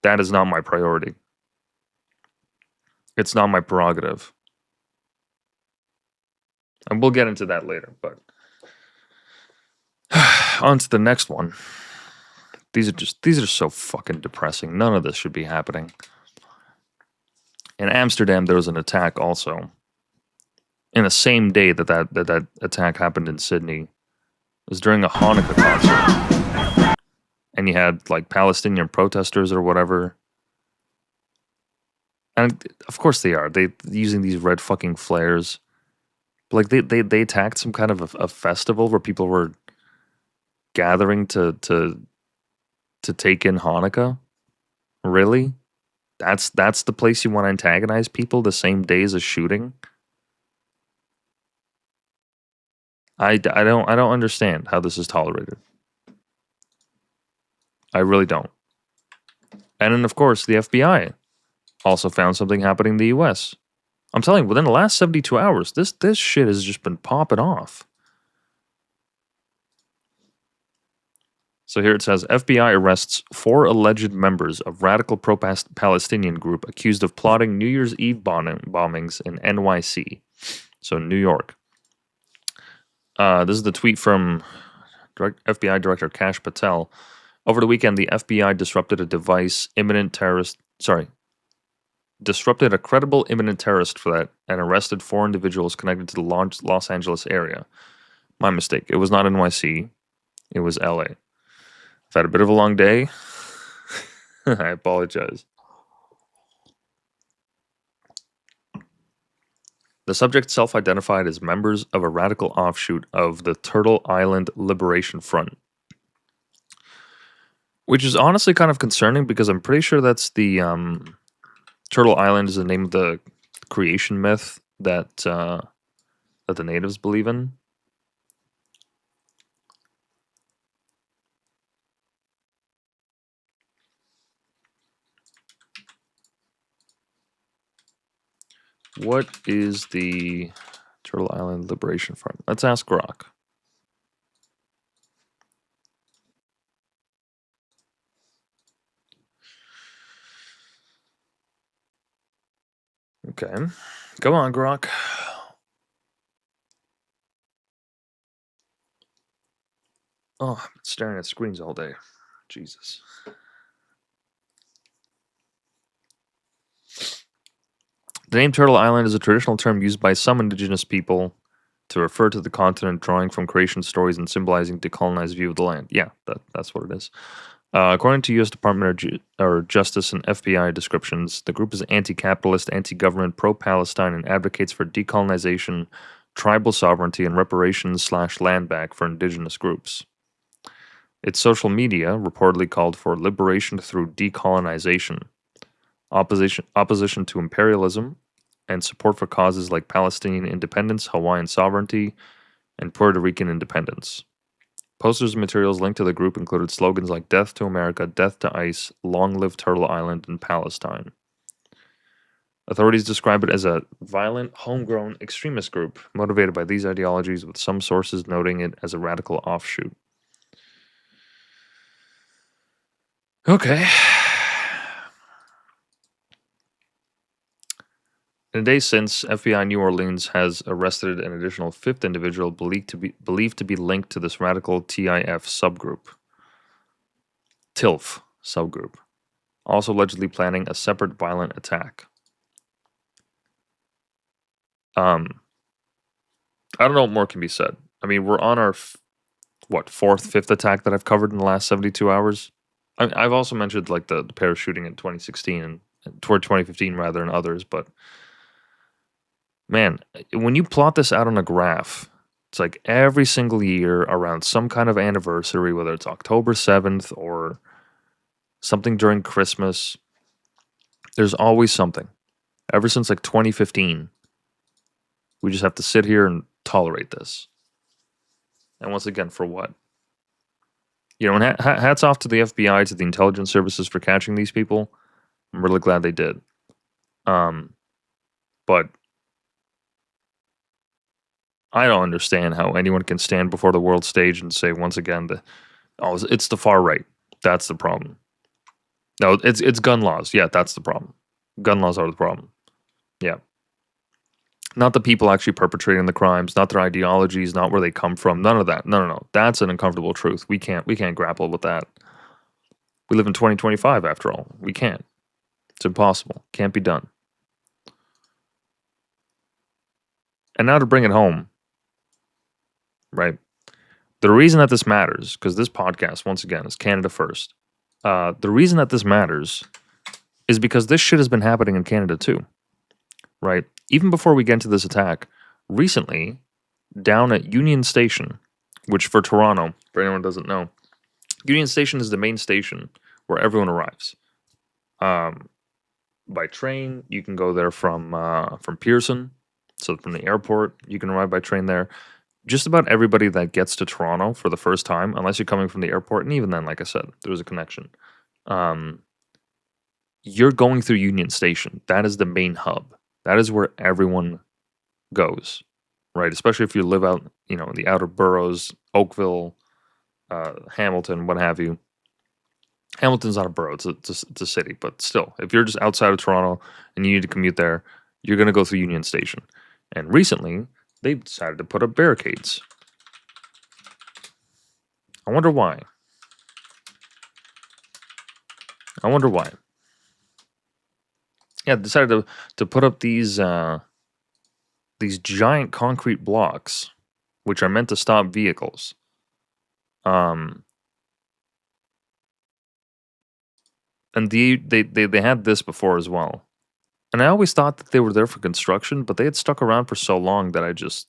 that is not my priority. It's not my prerogative. And we'll get into that later, but on to the next one. These are so fucking depressing. None of this should be happening. In Amsterdam, there was an attack also. In the same day that attack happened in Sydney. It was during a Hanukkah concert. And you had like Palestinian protesters or whatever. And of course they are. They using these red fucking flares. Like they attacked some kind of a festival where people were gathering to take in Hanukkah. Really? That's the place you want to antagonize people the same day as a shooting? I don't understand how this is tolerated. I really don't. And then of course the FBI also found something happening in the US. I'm telling you, within the last 72 hours, this shit has just been popping off. So here it says, FBI arrests 4 alleged members of radical pro-Palestinian group accused of plotting New Year's Eve bombings in NYC. So New York. This is the tweet from FBI Director Kash Patel. Over the weekend, the FBI disrupted a credible imminent terrorist threat and arrested 4 individuals connected to the Los Angeles area. My mistake. It was not NYC. It was LA. I've had a bit of a long day. I apologize. The subject self-identified as members of a radical offshoot of the Turtle Island Liberation Front. Which is honestly kind of concerning because I'm pretty sure that's the Turtle Island is the name of the creation myth that the natives believe in. What is the Turtle Island Liberation Front? Let's ask Grok. Okay. Come on, Grok. Oh, I've been staring at screens all day. Jesus. The name Turtle Island is a traditional term used by some indigenous people to refer to the continent, drawing from creation stories and symbolizing decolonized view of the land. Yeah, that's what it is. According to U.S. Department of Justice and FBI descriptions, the group is anti-capitalist, anti-government, pro-Palestine, and advocates for decolonization, tribal sovereignty, and reparations/land back for indigenous groups. Its social media reportedly called for liberation through decolonization, opposition to imperialism, and support for causes like Palestinian independence, Hawaiian sovereignty, and Puerto Rican independence. Posters and materials linked to the group included slogans like Death to America, Death to ICE, Long Live Turtle Island, and Palestine. Authorities describe it as a violent, homegrown extremist group motivated by these ideologies, with some sources noting it as a radical offshoot. Okay. In the days since, FBI New Orleans has arrested an additional fifth individual believed to be linked to this radical TIF subgroup. TILF subgroup, also allegedly planning a separate violent attack. I don't know what more can be said. I mean, we're on our fourth, fifth attack that I've covered in the last 72 hours. I've also mentioned like the parachuting in 2016 and toward 2015 rather than others, but man, when you plot this out on a graph, it's like every single year around some kind of anniversary, whether it's October 7th or something during Christmas, there's always something. Ever since like 2015, we just have to sit here and tolerate this. And once again, for what? You know, and hats off to the FBI, to the intelligence services for catching these people. I'm really glad they did. But I don't understand how anyone can stand before the world stage and say once again that it's the far right. That's the problem. No, it's gun laws. Yeah, that's the problem. Gun laws are the problem. Yeah. Not the people actually perpetrating the crimes, not their ideologies, not where they come from, none of that. No. That's an uncomfortable truth. We can't grapple with that. We live in 2025 after all. We can't. It's impossible. Can't be done. And now to bring it home, right? The reason that this matters, because this podcast, once again, is Canada first. The reason that this matters is because this shit has been happening in Canada too, right? Even before we get into this attack, recently, down at Union Station, which for Toronto, for anyone who doesn't know, Union Station is the main station where everyone arrives. By train, you can go there from Pearson, so from the airport, you can arrive by train there. Just about everybody that gets to Toronto for the first time, unless you're coming from the airport, and even then, like I said, there's a connection. You're going through Union Station. That is the main hub. That is where everyone goes, right? Especially if you live out, in the outer boroughs, Oakville, Hamilton, what have you. Hamilton's not a borough; it's a city, but still, if you're just outside of Toronto and you need to commute there, you're going to go through Union Station. And recently, they decided to put up barricades. I wonder why. Yeah, decided to put up these giant concrete blocks, which are meant to stop vehicles. And they had this before as well. And I always thought that they were there for construction, but they had stuck around for so long that I just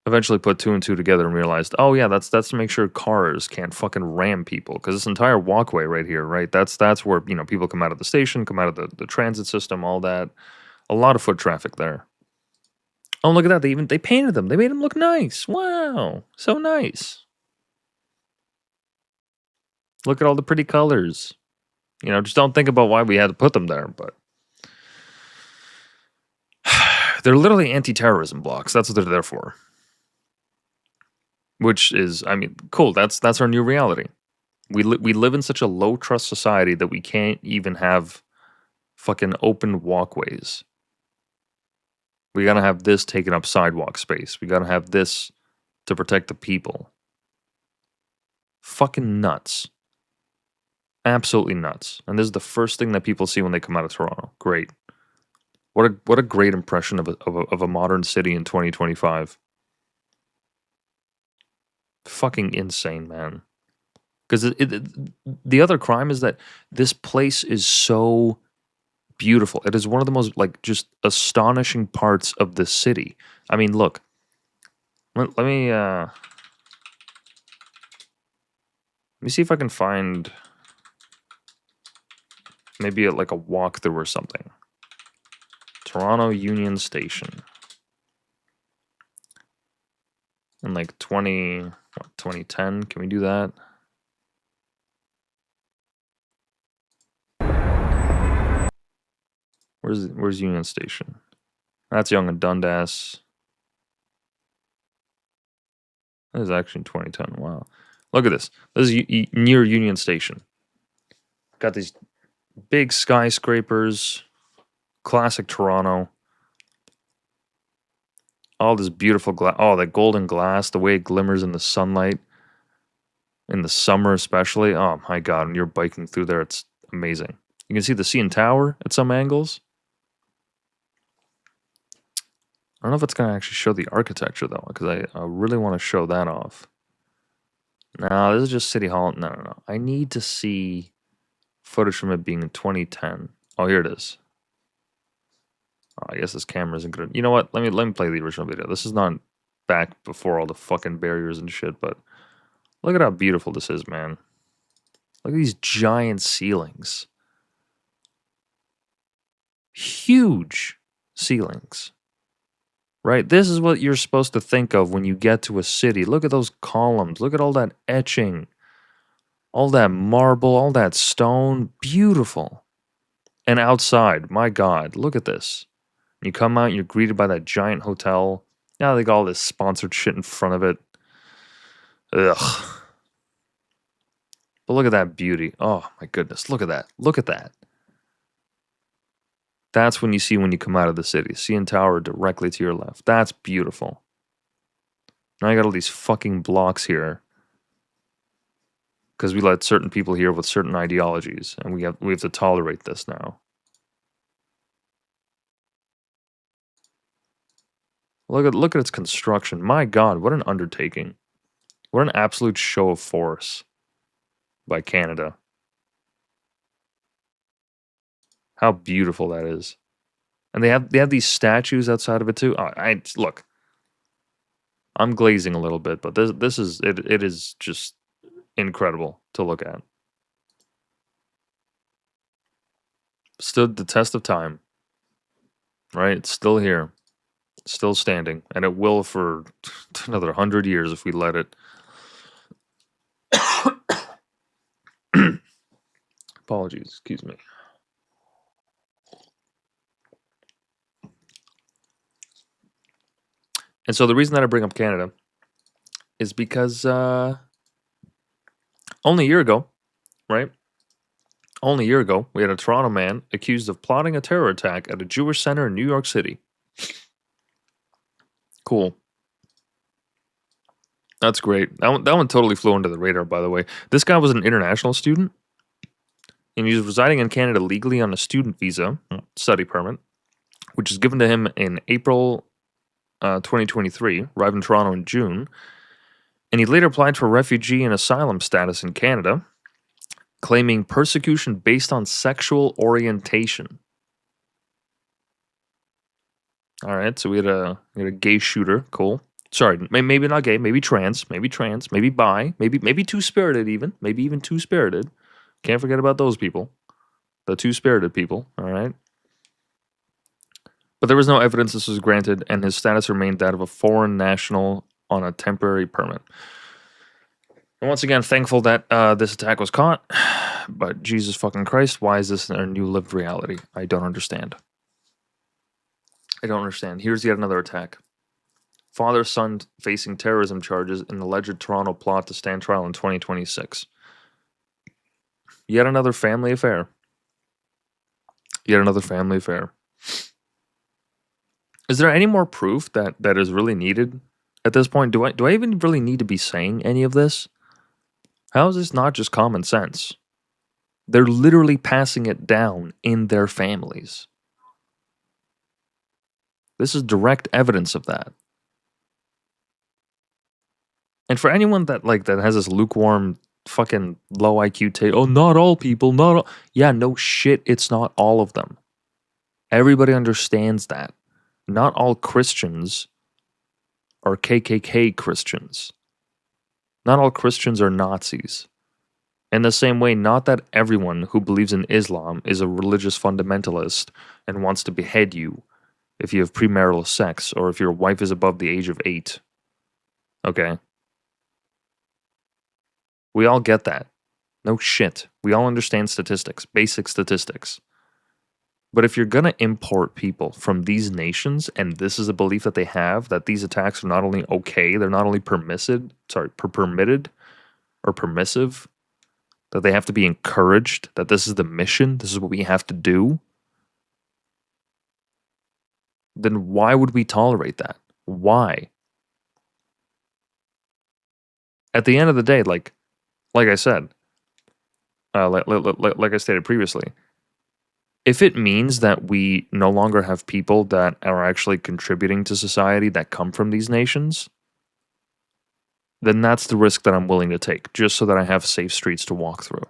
eventually put two and two together and realized, oh yeah, that's to make sure cars can't fucking ram people, because this entire walkway right here, right? That's where people come out of the station, come out of the transit system, all that. A lot of foot traffic there. Oh, look at that! They painted them. They made them look nice. Wow, so nice. Look at all the pretty colors. Just don't think about why we had to put them there, but They're literally anti-terrorism blocks. That's what they're there for. Which is, I mean, cool. That's our new reality. We live in such a low trust society that we can't even have fucking open walkways. We gotta have this taking up sidewalk space. We gotta have this to protect the people. Fucking nuts. Absolutely nuts. And this is the first thing that people see when they come out of Toronto. Great. What a great impression of a modern city in 2025. Fucking insane, man. Because the other crime is that this place is so beautiful. It is one of the most like just astonishing parts of the city. I mean, look. Let me see if I can find maybe like a walkthrough or something. Toronto Union Station. In like 2010, can we do that? Where's Union Station? That's Yonge and Dundas. That is actually 2010. Wow. Look at this. This is near Union Station. Got these big skyscrapers. Classic Toronto. All this beautiful glass. Oh, that golden glass. The way it glimmers in the sunlight. In the summer especially. Oh my god. When you're biking through there, it's amazing. You can see the CN Tower at some angles. I don't know if it's going to actually show the architecture, though, because I really want to show that off. No, this is just City Hall. No. I need to see footage from it being in 2010. Oh, here it is. Oh, I guess this camera isn't good. You know what? Let me play the original video. This is not back before all the fucking barriers and shit, but look at how beautiful this is, man. Look at these giant ceilings. Huge ceilings. Right? This is what you're supposed to think of when you get to a city. Look at those columns. Look at all that etching. All that marble, all that stone. Beautiful. And outside, my God, look at this. You come out, you're greeted by that giant hotel. Now they got all this sponsored shit in front of it. Ugh. But look at that beauty. Oh, my goodness. Look at that. Look at that. That's when you come out of the city. CN Tower directly to your left. That's beautiful. Now I got all these fucking blocks here. Because we let certain people here with certain ideologies. And we have to tolerate this now. Look at its construction. My God, what an undertaking. What an absolute show of force by Canada. How beautiful that is. And they have these statues outside of it too. Look. I'm glazing a little bit, but this is it is just incredible to look at. Stood the test of time. Right? It's still here. Still standing. And it will for another 100 years if we let it. Apologies, excuse me. And so the reason that I bring up Canada is because only a year ago, right? Only a year ago, we had a Toronto man accused of plotting a terror attack at a Jewish center in New York City. Cool. That's great. That one totally flew under the radar, by the way. This guy was an international student, and he was residing in Canada legally on a student visa, study permit, which was given to him in April 2023, arrived in Toronto in June, and he later applied for refugee and asylum status in Canada, claiming persecution based on sexual orientation. All right, so we had a gay shooter. Cool. Sorry, maybe not gay, maybe trans, maybe bi, maybe two-spirited even, maybe even two-spirited. Can't forget about those people. The two-spirited people, all right? But there was no evidence this was granted, and his status remained that of a foreign national on a temporary permit. And once again, thankful that this attack was caught. But Jesus fucking Christ, why is this our new lived reality? I don't understand. I don't understand. Here's yet another attack. Father, son facing terrorism charges in alleged Toronto plot to stand trial in 2026. Yet another family affair. Yet another family affair. Is there any more proof that is really needed at this point? Do I even really need to be saying any of this? How is this not just common sense? They're literally passing it down in their families. This is direct evidence of that. And for anyone that has this lukewarm fucking low IQ take, oh, not all people, not all. Yeah, no shit, it's not all of them. Everybody understands that. Not all Christians are KKK Christians. Not all Christians are Nazis. In the same way, not that everyone who believes in Islam is a religious fundamentalist and wants to behead you if you have premarital sex or if your wife is above the age of 8. Okay? We all get that. No shit. We all understand statistics, basic statistics. But if you're going to import people from these nations, and this is a belief that they have, that these attacks are not only okay, they're not only permitted or permissive, that they have to be encouraged, that this is the mission, this is what we have to do, then why would we tolerate that? Why? At the end of the day, like I said, like I stated previously, if it means that we no longer have people that are actually contributing to society that come from these nations, then that's the risk that I'm willing to take, just so that I have safe streets to walk through.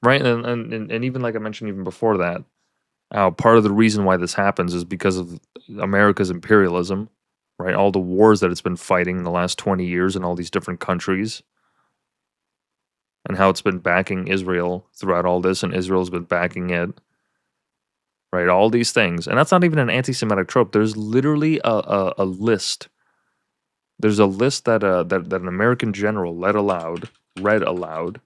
Right? And even like I mentioned even before that, part of the reason why this happens is because of America's imperialism, right? All the wars that it's been fighting in the last 20 years in all these different countries, and how it's been backing Israel throughout all this, and Israel's been backing it, right? All these things. And that's not even an anti-Semitic trope. There's literally a list. There's a list that an American general read aloud,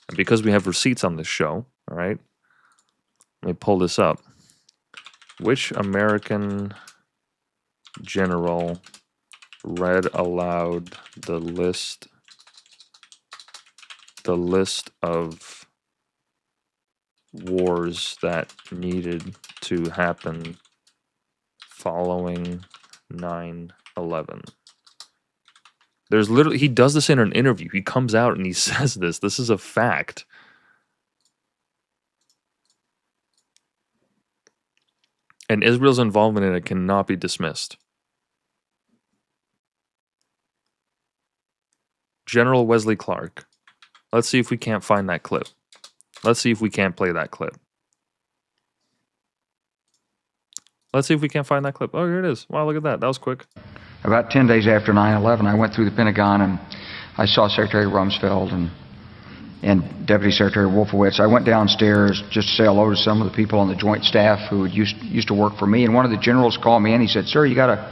and because we have receipts on this show, all right? Let me pull this up. Which American general read aloud the list of wars that needed to happen following 9/11? There's literally, he does this in an interview. He comes out and he says this. This is a fact. And Israel's involvement in it cannot be dismissed. General Wesley Clark. Let's see if we can't find that clip. Let's see if we can't play that clip. Let's see if we can't find that clip. Oh, here it is. Wow, look at that. That was quick. About 10 days after 9/11, I went through the Pentagon and I saw Secretary Rumsfeld and Deputy Secretary Wolfowitz. I went downstairs just to say hello to some of the people on the Joint Staff who used to work for me. And one of the generals called me in. He said, "Sir, you got to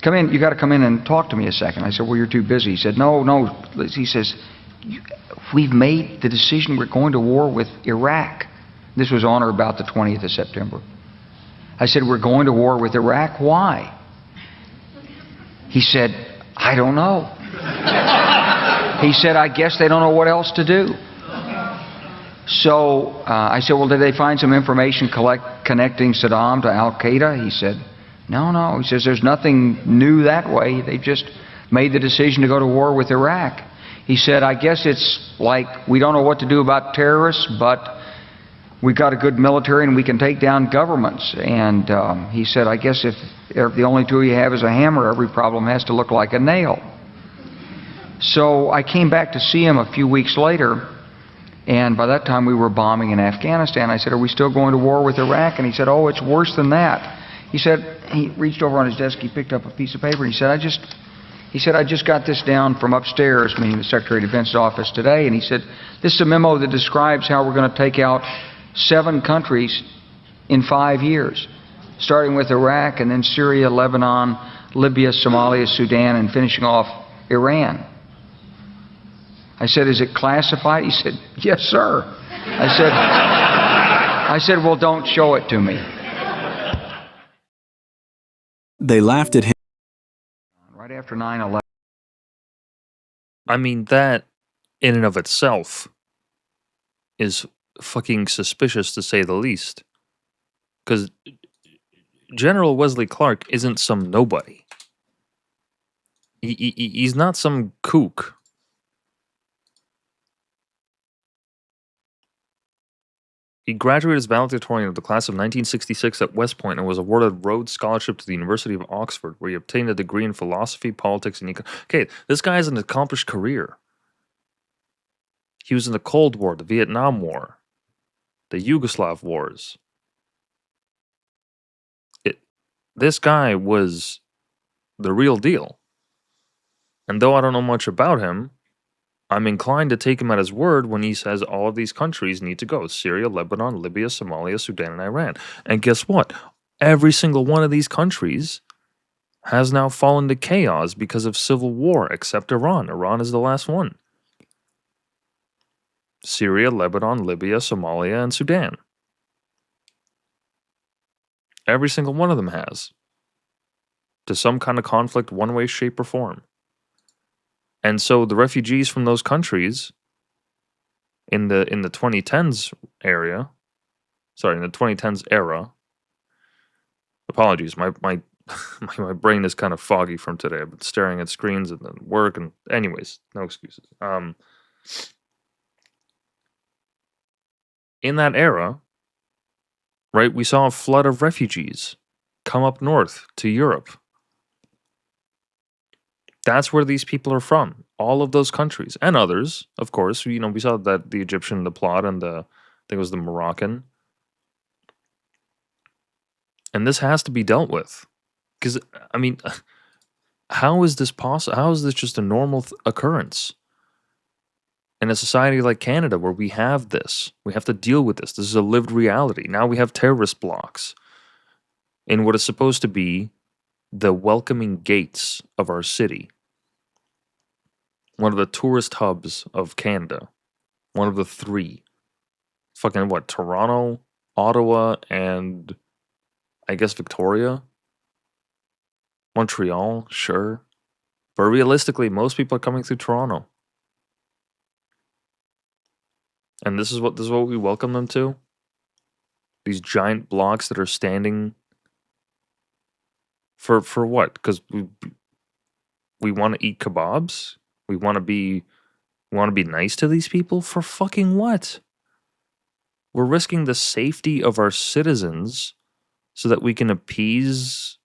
come in. You got to come in and talk to me a second." I said, "Well, you're too busy." He said, "No." He says, "We've made the decision. We're going to war with Iraq." This was on or about the 20th of September. I said, "We're going to war with Iraq. Why?" He said, "I don't know." He said, "I guess they don't know what else to do." So I said, "Well, did they find some information connecting Saddam to Al-Qaeda?" He said, No. He says, "There's nothing new that way. They just made the decision to go to war with Iraq." He said, "I guess it's like we don't know what to do about terrorists, but we've got a good military and we can take down governments." And he said, "I guess if the only tool you have is a hammer, every problem has to look like a nail." So I came back to see him a few weeks later, and by that time we were bombing in Afghanistan. I said, "Are we still going to war with Iraq?" And he said, "Oh, it's worse than that." He said, he reached over on his desk, he picked up a piece of paper, and he said, I just got this down from upstairs," meaning the Secretary of Defense's office today, and he said, "This is a memo that describes how we're going to take out 7 countries in 5 years, starting with Iraq and then Syria, Lebanon, Libya, Somalia, Sudan, and finishing off Iran." I said, "Is it classified?" He said, "Yes, sir." I I said, well, don't show it to me. They laughed at him. Right after 9/11. I mean, that in and of itself is fucking suspicious to say the least. Because General Wesley Clark isn't some nobody. He's not some kook. He graduated as valedictorian of the class of 1966 at West Point and was awarded a Rhodes Scholarship to the University of Oxford, where he obtained a degree in philosophy, politics, and economics. Okay, this guy has an accomplished career. He was in the Cold War, the Vietnam War, the Yugoslav wars. This guy was the real deal. And though I don't know much about him, I'm inclined to take him at his word when he says all of these countries need to go: Syria, Lebanon, Libya, Somalia, Sudan, and Iran. And guess what? Every single one of these countries has now fallen to chaos because of civil war, except Iran. Iran is the last one. Syria, Lebanon, Libya, Somalia, and Sudan. Every single one of them has. To some kind of conflict, one way, shape, or form. And so the refugees from those countries in the 2010s area, in the 2010s era. Apologies, my my brain is kind of foggy from today. I've been staring at screens and then work, and anyways, no excuses. In that era, right, we saw a flood of refugees come up north to Europe. That's where these people are from. All of those countries and others, of course. We saw that the Egyptian, the plot, and I think it was the Moroccan. And this has to be dealt with. Because, I mean, how is this possible? How is this just a normal occurrence? In a society like Canada, where we have this, we have to deal with this. This is a lived reality. Now we have terrorist blocks in what is supposed to be the welcoming gates of our city. One of the tourist hubs of Canada. One of the three. Fucking what? Toronto, Ottawa, and I guess Victoria? Montreal, sure. But realistically, most people are coming through Toronto. And this is what we welcome them to? These giant blocks that are standing for what? Because we want to eat kebabs? We want to be nice to these people? For fucking what? We're risking the safety of our citizens so that we can appease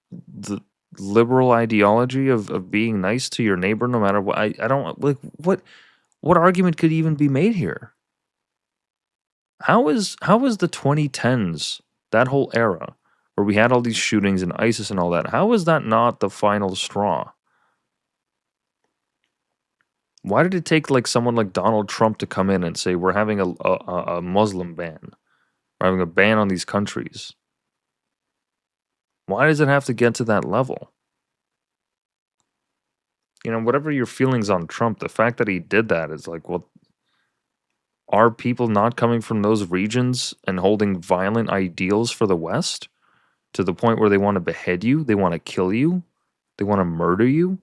the liberal ideology of being nice to your neighbor no matter what. I don't like what argument could even be made here? How is the 2010s, that whole era where we had all these shootings and ISIS and all that, how is that not the final straw? Why did it take like someone like Donald Trump to come in and say we're having a Muslim ban? We're having a ban on these countries. Why does it have to get to that level? Whatever your feelings on Trump, the fact that he did that is like, well, are people not coming from those regions and holding violent ideals for the West to the point where they want to behead you, they want to kill you, they want to murder you,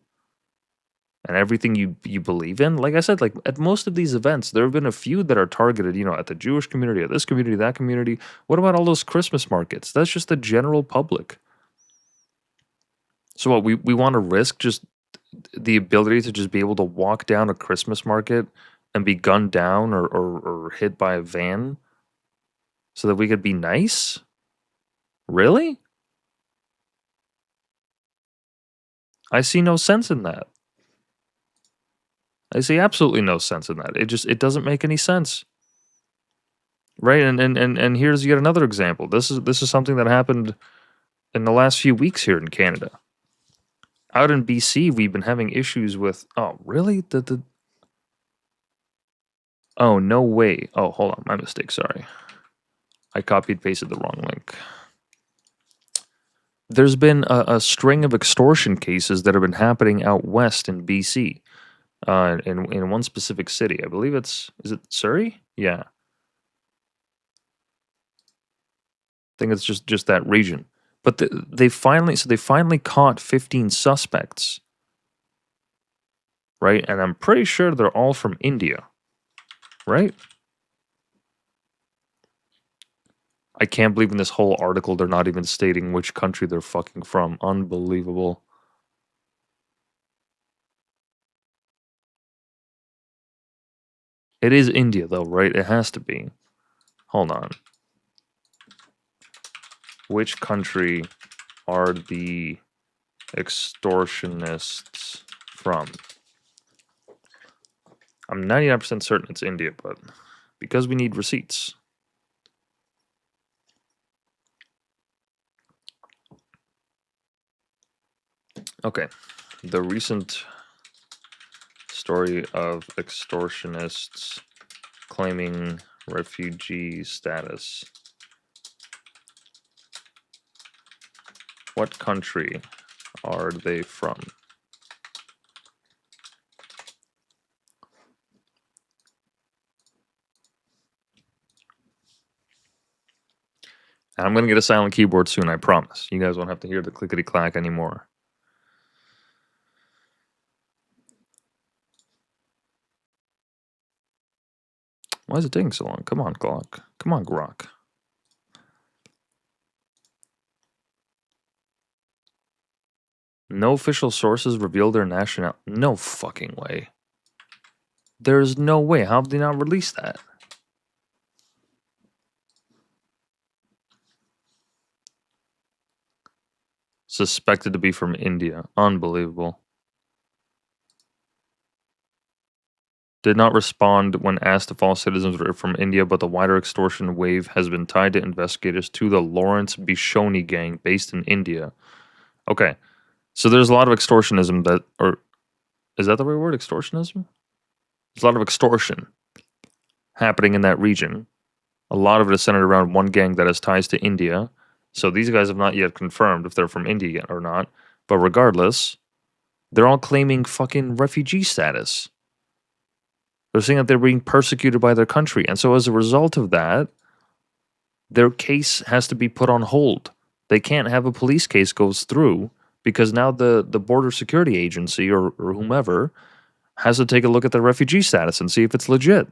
and everything you believe in? Like I said, like at most of these events, there have been a few that are targeted, at the Jewish community, at this community, that community. What about all those Christmas markets? That's just the general public. So what, we want to risk just the ability to just be able to walk down a Christmas market and be gunned down or hit by a van so that we could be nice? Really? I see no sense in that. I see absolutely no sense in that. It doesn't make any sense. Right? And here's yet another example. This is something that happened in the last few weeks here in Canada. Out in BC, we've been having issues with, oh, really? Oh, no way. Oh, hold on. My mistake. Sorry. I copied pasted the wrong link. There's been a string of extortion cases that have been happening out west in BC, in one specific city. I believe is it Surrey? Yeah. think it's just that region. But they finally caught 15 suspects, right? And I'm pretty sure they're all from India, right? I can't believe in this whole article they're not even stating which country they're fucking from. Unbelievable. It is India though, right? It has to be. Hold on. Which country are the extortionists from? I'm 99% certain it's India, but because we need receipts. Okay. The recent story of extortionists claiming refugee status. What country are they from? And I'm going to get a silent keyboard soon, I promise. You guys won't have to hear the clickety-clack anymore. Why is it taking so long? Come on, Glock. Come on, Grok. No official sources reveal their nationality. No fucking way. There's no way. How have they not released that? Suspected to be from India. Unbelievable. Did not respond when asked if all citizens were from India, but the wider extortion wave has been tied to investigators to the Lawrence Bishoni gang based in India. Okay, so there's a lot of extortionism that, or is that the right word, extortionism? There's a lot of extortion happening in that region. A lot of it is centered around one gang that has ties to India. So these guys have not yet confirmed if they're from India yet or not. But regardless, they're all claiming fucking refugee status. They're saying that they're being persecuted by their country. And so as a result of that, their case has to be put on hold. They can't have a police case goes through because now the border security agency or whomever has to take a look at their refugee status and see if it's legit.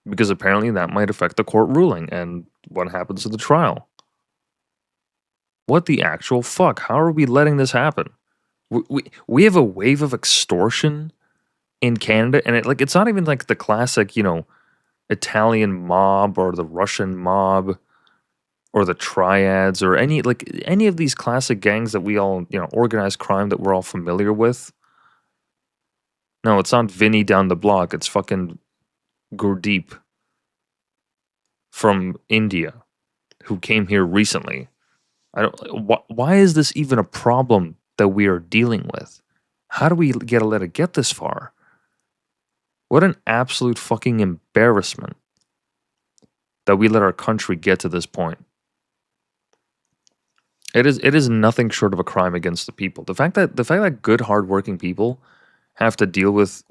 Because apparently that might affect the court ruling and what happens to the trial. What the actual fuck? How are we letting this happen? We have a wave of extortion in Canada, and it's not even like the classic, Italian mob or the Russian mob or the triads or any of these classic gangs that we all, organized crime that we're all familiar with. No, it's not Vinny down the block. It's fucking Gurdeep from India who came here recently. Why is this even a problem that we are dealing with? How do we let it get this far? What an absolute fucking embarrassment that we let our country get to this point. It is nothing short of a crime against the people. The fact that good, hardworking people have to deal with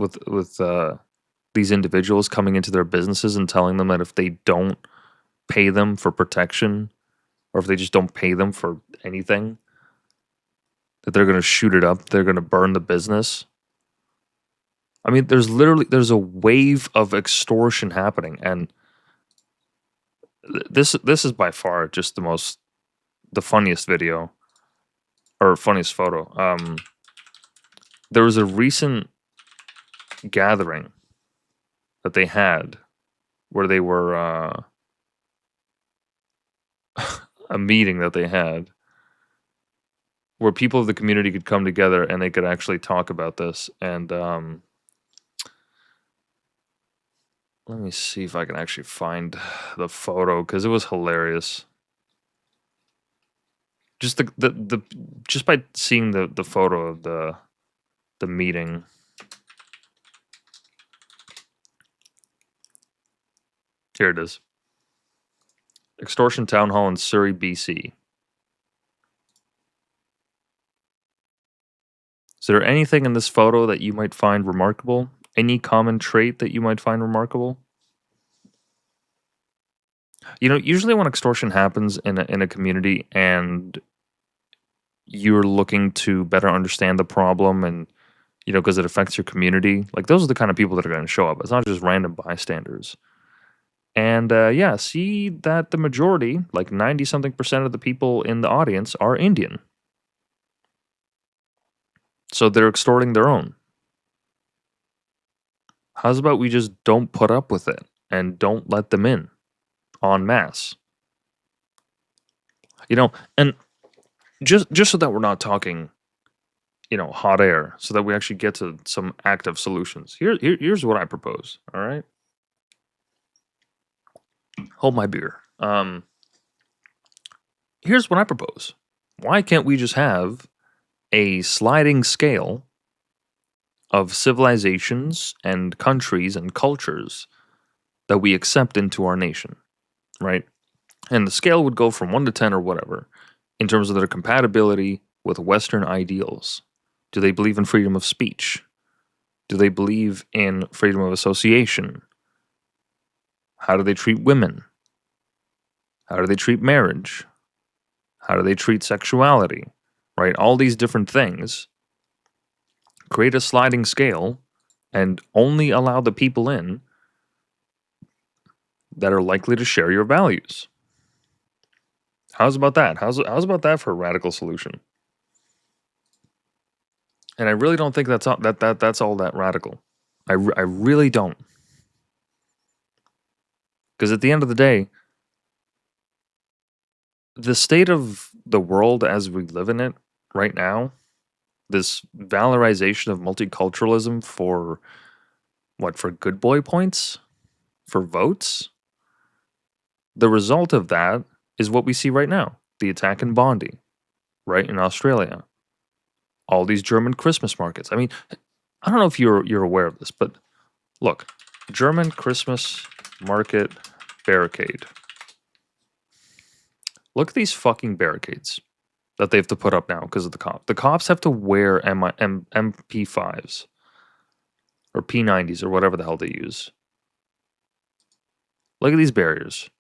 these individuals coming into their businesses and telling them that if they don't pay them for protection, or if they just don't pay them for anything, that they're going to shoot it up, they're going to burn the business. I mean, there's a wave of extortion happening, and this is by far just the funniest video or funniest photo. There was a recent gathering that they had where they were a meeting that they had where people of the community could come together and they could actually talk about this. And let me see if I can actually find the photo because it was hilarious. Just just by seeing the photo of the meeting. Here it is. Extortion Town Hall in Surrey, BC. Is there anything in this photo that you might find remarkable? Any common trait that you might find remarkable? Usually when extortion happens in a community and you're looking to better understand the problem and because it affects your community, like those are the kind of people that are going to show up. It's not just random bystanders. And yeah, see that the majority, like 90 something percent of the people in the audience are Indian. So they're extorting their own. How's about we just don't put up with it and don't let them in en masse? And just so that we're not talking, hot air, so that we actually get to some active solutions. Here's what I propose. All right, hold my beer. Here's what I propose. Why can't we just have a sliding scale of civilizations and countries and cultures that we accept into our nation, right? And the scale would go from 1 to 10 or whatever in terms of their compatibility with Western ideals. Do they believe in freedom of speech? Do they believe in freedom of association? How do they treat women? How do they treat marriage? How do they treat sexuality? Right? All these different things. Create a sliding scale and only allow the people in that are likely to share your values. How's about that? How's about that for a radical solution? And I really don't think that's all that radical. I really don't. Because at the end of the day, the state of the world as we live in it right now, this valorization of multiculturalism for what? For good boy points? For votes? The result of that is what we see right now. The attack in Bondi, right, in Australia. All these German Christmas markets. I mean, I don't know if you're aware of this, but look, German Christmas market barricade. Look at these fucking barricades that they have to put up now because of the cops. The cops have to wear MP5s or P90s or whatever the hell they use. Look at these barriers.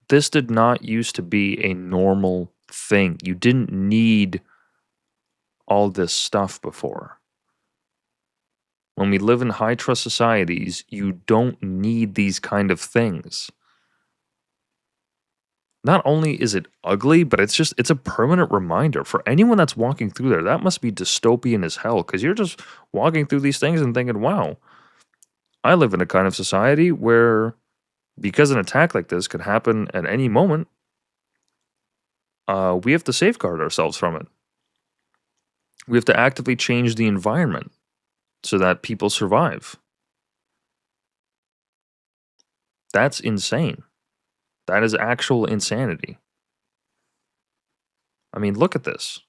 This did not used to be a normal thing. You didn't need all this stuff before. When we live in high trust societies, you don't need these kind of things. Not only is it ugly, but it's a permanent reminder for anyone that's walking through there. That must be dystopian as hell because you're just walking through these things and thinking, wow, I live in a kind of society where because an attack like this could happen at any moment, we have to safeguard ourselves from it. We have to actively change the environment so that people survive. That's insane. That is actual insanity. I mean, look at this.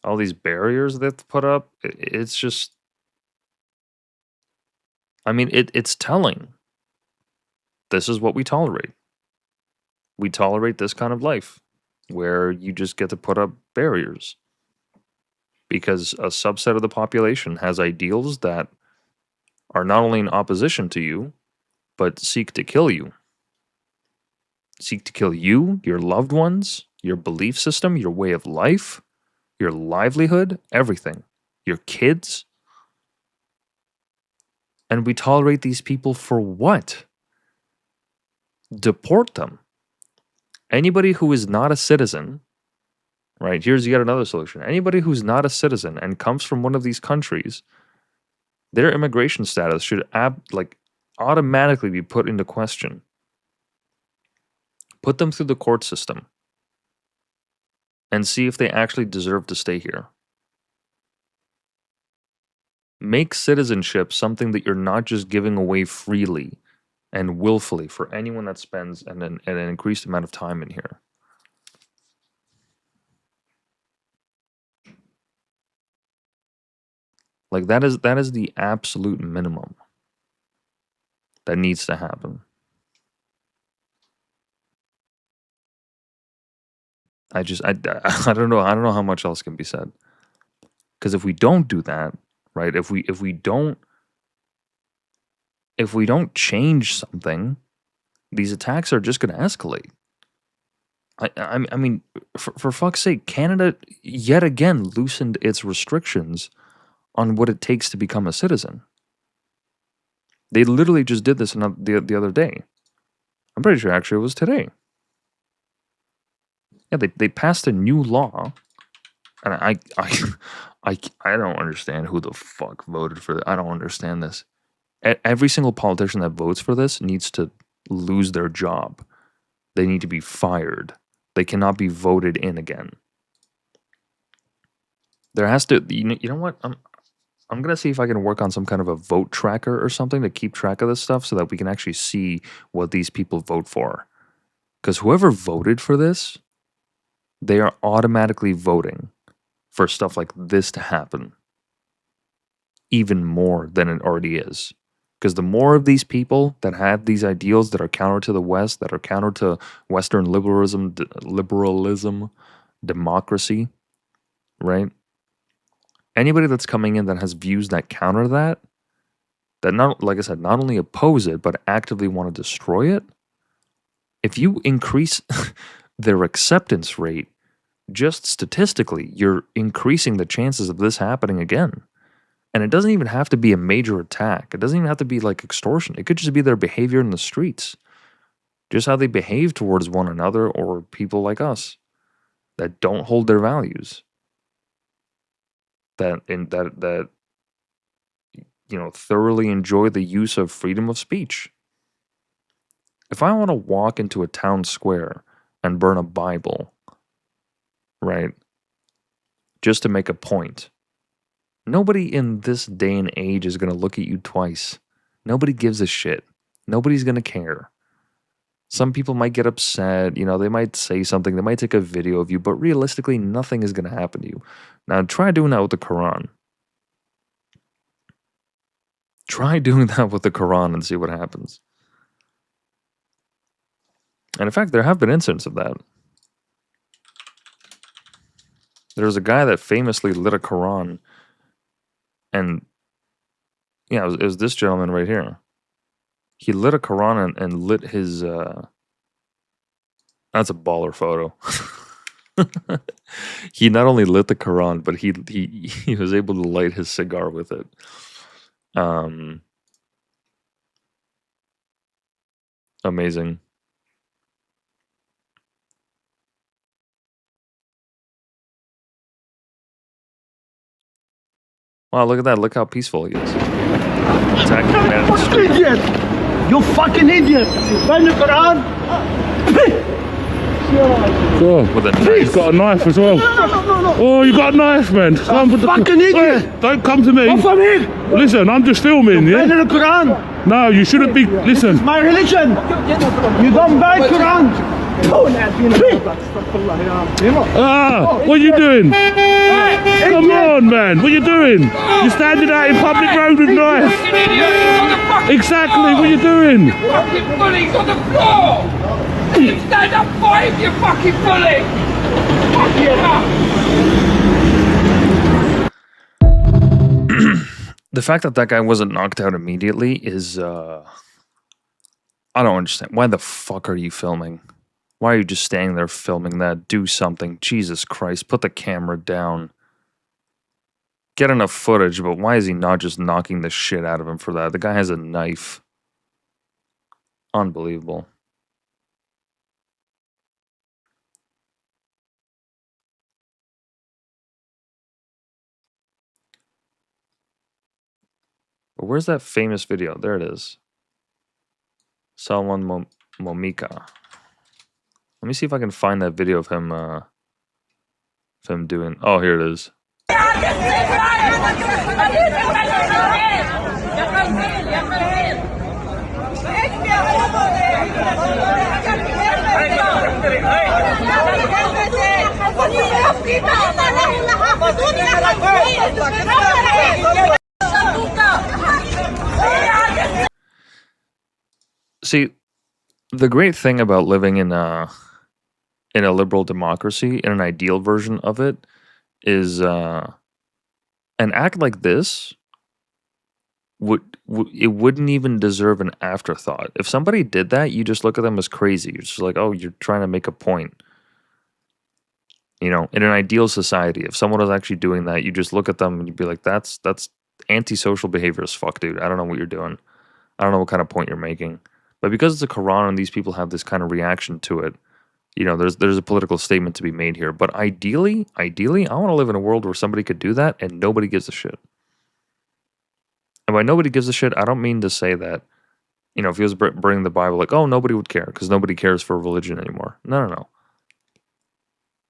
All these barriers they have to put up. It's just, I mean, it's telling. This is what we tolerate. We tolerate this kind of life where you just get to put up barriers because a subset of the population has ideals that are not only in opposition to you, but seek to kill you. Seek to kill you, your loved ones, your belief system, your way of life, your livelihood, everything, your kids. And we tolerate these people for what? Deport them. Anybody who is not a citizen, right? Here's yet another solution. Anybody who's not a citizen and comes from one of these countries, their immigration status should automatically be put into question. Put them through the court system and see if they actually deserve to stay here. Make citizenship something that you're not just giving away freely and willfully for anyone that spends an increased amount of time in here. Like that is the absolute minimum that needs to happen. I don't know how much else can be said. Because if we don't do that, right? If we don't change something, these attacks are just going to escalate. I mean, for fuck's sake, Canada yet again loosened its restrictions on what it takes to become a citizen. They literally just did this the other day. I'm pretty sure actually it was today. Yeah, they passed a new law, and I don't understand who the fuck voted for that. I don't understand this. Every single politician that votes for this needs to lose their job. They need to be fired. They cannot be voted in again. There has to, you know what? I'm gonna see if I can work on some kind of a vote tracker or something to keep track of this stuff so that we can actually see what these people vote for. Because whoever voted for this, they are automatically voting for stuff like this to happen. Even more than it already is. Because the more of these people that have these ideals that are counter to the West, that are counter to Western liberalism, democracy, right? Anybody that's coming in that has views that counter that not, like I said, not only oppose it, but actively want to destroy it, if you increase their acceptance rate, just statistically, you're increasing the chances of this happening again. And it doesn't even have to be a major attack. It doesn't even have to be like extortion. It could just be their behavior in the streets. Just how they behave towards one another or people like us that don't hold their values. That thoroughly enjoy the use of freedom of speech. If I want to walk into a town square and burn a Bible, right, just to make a point, nobody in this day and age is going to look at you twice. Nobody gives a shit. Nobody's going to care. Some people might get upset, they might say something, they might take a video of you, but realistically, nothing is going to happen to you. Now, try doing that with the Quran. Try doing that with the Quran and see what happens. And in fact, there have been incidents of that. There was a guy that famously lit a Quran, and yeah, it was this gentleman right here. He lit a Quran and lit his, that's a baller photo. He not only lit the Quran, but he was able to light his cigar with it. Amazing. Wow, look at that. Look how peaceful he is. Attacking the man in the street. Idiot! You fucking idiot! You burn the Quran! With a He's knife. got a knife as well. No. Oh, you got a knife, man. Come with the Fucking idiot! Wait, don't come to me. Come from here! Listen, I'm just filming, Burn yeah? the Quran! No, you shouldn't be. Listen. My religion! You don't burn Quran! What are you doing? Come on, man. What are you doing? You're standing out in public road with knife. Exactly. What are you doing? Fucking bullies on the floor! You stand up for him, you fucking bully! Fuck you up! The fact that that guy wasn't knocked out immediately is, I don't understand. Why the fuck are you filming? Why are you just standing there filming that? Do something. Jesus Christ, put the camera down. Get enough footage, but why is he not just knocking the shit out of him for that? The guy has a knife. Unbelievable. But where's that famous video? There it is. Salman Momika. Let me see if I can find that video of him doing. Oh, here it is. See, the great thing about living in a liberal democracy, in an ideal version of it, is an act like this it wouldn't even deserve an afterthought. If somebody did that, you just look at them as crazy. You're just like, oh, you're trying to make a point. You know, in an ideal society, if someone was actually doing that, you just look at them and you'd be like, that's antisocial behavior as fuck, dude. I don't know what you're doing. I don't know what kind of point you're making. But because it's a Quran and these people have this kind of reaction to it, you know, there's a political statement to be made here. But ideally, I want to live in a world where somebody could do that and nobody gives a shit. And by nobody gives a shit, I don't mean to say that, you know, if he was bringing the Bible, like, oh, nobody would care because nobody cares for religion anymore. No.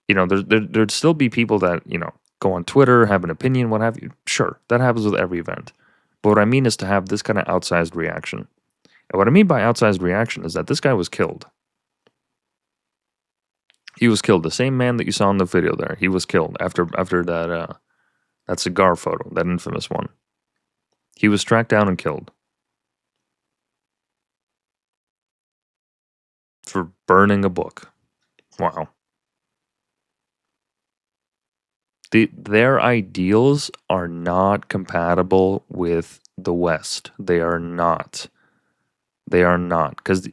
You know, there'd still be people that, you know, go on Twitter, have an opinion, what have you. Sure, that happens with every event. But what I mean is to have this kind of outsized reaction. And what I mean by outsized reaction is that this guy was killed. He was killed. The same man that you saw in the video there, he was killed after that cigar photo, that infamous one. He was tracked down and killed for burning a book. Wow. Their ideals are not compatible with the West. They are not. They are not. Because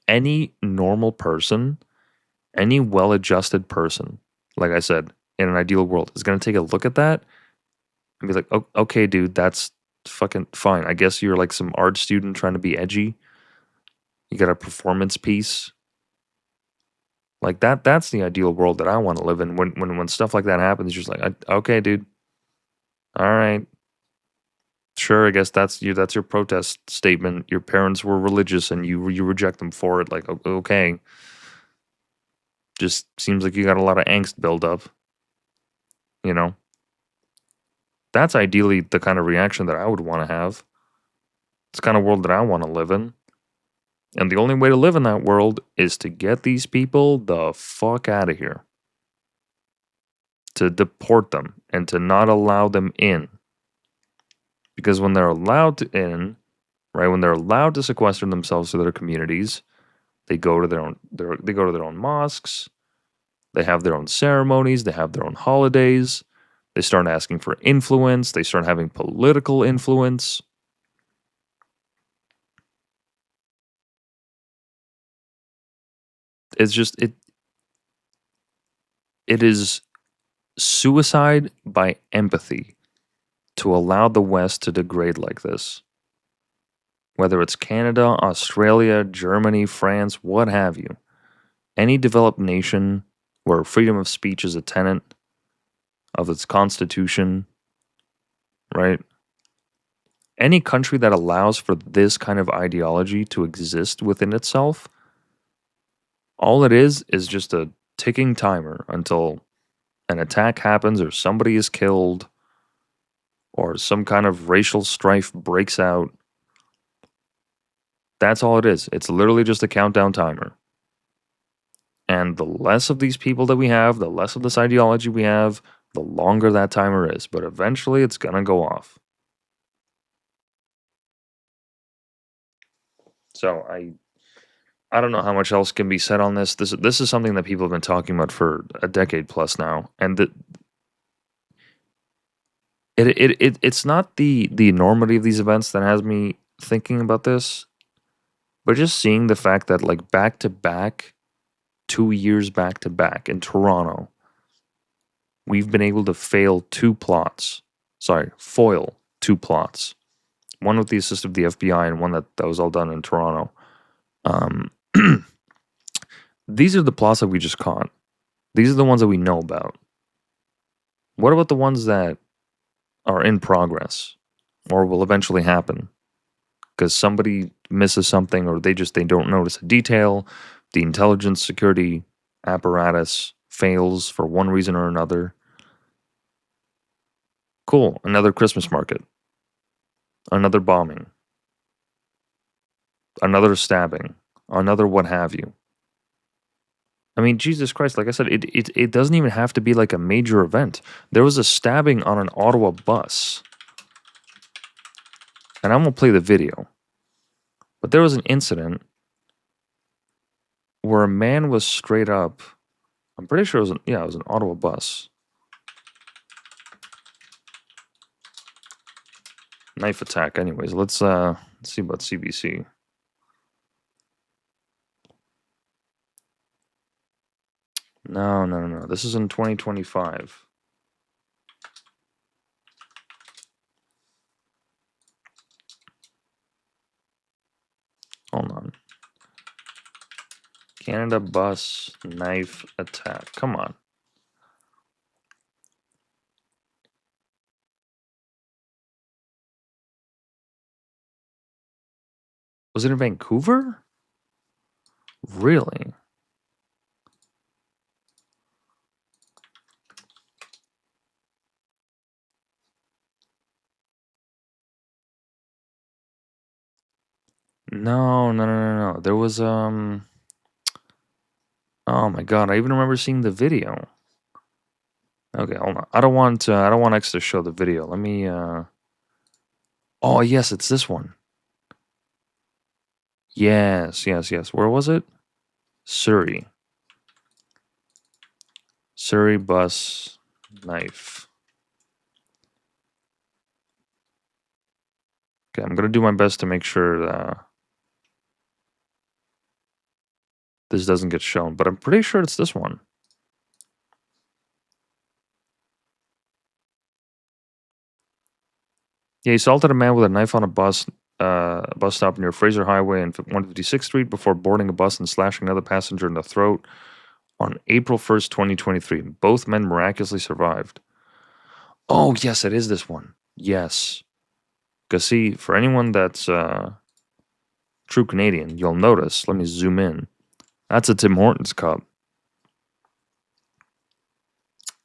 any normal person, any well-adjusted person, like I said, in an ideal world, is going to take a look at that and be like, oh, okay, dude, that's fucking fine. I guess you're like some art student trying to be edgy. You got a performance piece. Like that's the ideal world that I want to live in. When stuff like that happens, you're just like, okay, dude. All right. Sure, I guess that's your protest statement. Your parents were religious and you reject them for it. Like, okay. Just seems like you got a lot of angst build up. You know? That's ideally the kind of reaction that I would want to have. It's the kind of world that I want to live in. And the only way to live in that world is to get these people the fuck out of here. To deport them and to not allow them in. Because when they're allowed in, right, when they're allowed to sequester themselves to their communities, they go to their own mosques, they have their own ceremonies, they have their own holidays, they start asking for influence, they start having political influence. It's just it is suicide by empathy to allow the West to degrade like this. Whether it's Canada, Australia, Germany, France, what have you. Any developed nation where freedom of speech is a tenet of its constitution, right? Any country that allows for this kind of ideology to exist within itself, all it is just a ticking timer until an attack happens or somebody is killed or some kind of racial strife breaks out. That's all it is. It's literally just a countdown timer. And the less of these people that we have, the less of this ideology we have, the longer that timer is. But eventually it's going to go off. So I don't know how much else can be said on this. This is something that people have been talking about for a decade plus now. And it's not the enormity of these events that has me thinking about this, but just seeing the fact that like back to back, 2 years back to back in Toronto, we've been able to foil two plots. One with the assist of the FBI and one that was all done in Toronto. These are the plots that we just caught. These are the ones that we know about. What about the ones that are in progress or will eventually happen? Because somebody misses something or they don't notice a detail. The intelligence security apparatus fails for one reason or another. Cool. Another Christmas market. Another bombing. Another stabbing. Another what have you. I mean, Jesus Christ, like I said, it doesn't even have to be like a major event. There was a stabbing on an Ottawa bus. And I'm going to play the video. But there was an incident where a man was straight up, I'm pretty sure it was an Ottawa bus. Knife attack. Anyways, let's see about CBC. No. This is in 2025. Hold on. Canada bus knife attack. Come on. Was it in Vancouver? Really? No. There was oh my god, I even remember seeing the video. Okay, hold on. I don't want X to show the video. Let me oh yes, it's this one. Yes. Where was it? Surrey. Surrey bus knife. Okay, I'm gonna do my best to make sure this doesn't get shown, but I'm pretty sure it's this one. Yeah, he assaulted a man with a knife on a bus stop near Fraser Highway and 156th Street before boarding a bus and slashing another passenger in the throat on April 1st, 2023. Both men miraculously survived. Oh, yes, it is this one. Yes. Because, see, for anyone that's true Canadian, you'll notice, let me zoom in. That's a Tim Hortons cup.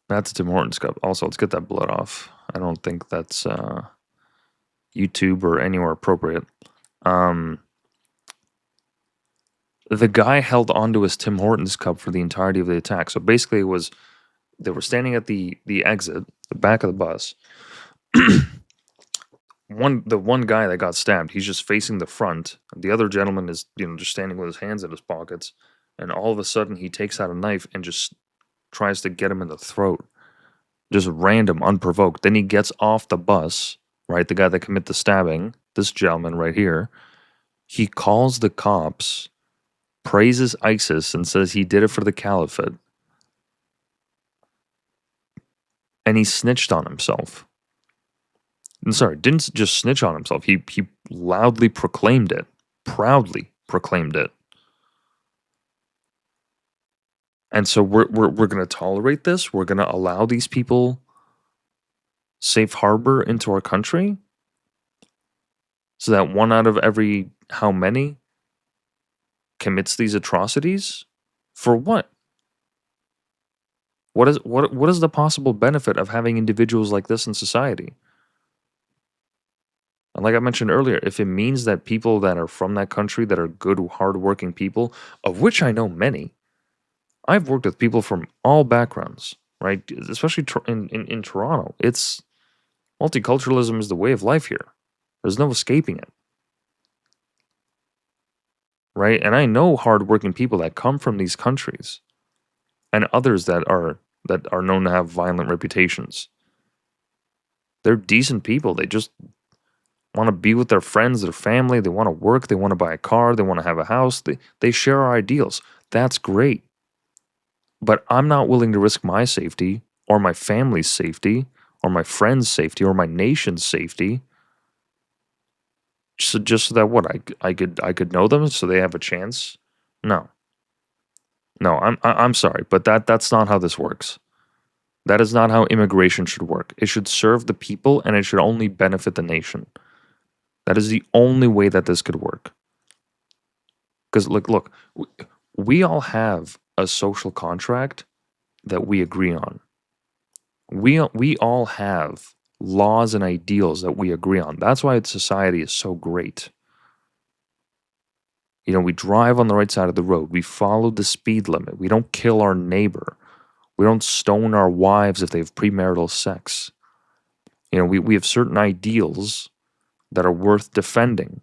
That's a Tim Hortons cup. Also, let's get that blood off. I don't think that's YouTube or anywhere appropriate. The guy held onto his Tim Hortons cup for the entirety of the attack. So basically, it was they were standing at the exit, the back of the bus. The one guy that got stabbed, he's just facing the front. The other gentleman is just standing with his hands in his pockets, and all of a sudden he takes out a knife and just tries to get him in the throat, just random, unprovoked. Then he gets off the bus. Right, the guy that committed the stabbing, this gentleman right here, he calls the cops, praises ISIS, and says he did it for the caliphate. And he snitched on himself. I'm sorry, didn't just snitch on himself. He loudly proclaimed it, proudly proclaimed it. And so we're going to tolerate this. We're going to allow these people safe harbor into our country, so that one out of every how many commits these atrocities? For what? What is the possible benefit of having individuals like this in society? And like I mentioned earlier, if it means that people that are from that country, that are good, hardworking people, of which I know many, I've worked with people from all backgrounds, right? Especially in Toronto. It's multiculturalism is the way of life here. There's no escaping it. Right? And I know hardworking people that come from these countries and others that are known to have violent reputations. They're decent people. They just want to be with their friends, their family. They want to work. They want to buy a car. They want to have a house. They share our ideals. That's great. But I'm not willing to risk my safety or my family's safety or my friend's safety or my nation's safety just so that what I could know them so they have a chance. No, I'm sorry, but that's not how this works. That is not how immigration should work. It should serve the people and it should only benefit the nation. That is the only way that this could work. Because look, we all have a social contract that we agree on. We all have laws and ideals that we agree on. That's why society is so great. We drive on the right side of the road. We follow the speed limit. We don't kill our neighbor. We don't stone our wives if they have premarital sex. We have certain ideals that are worth defending.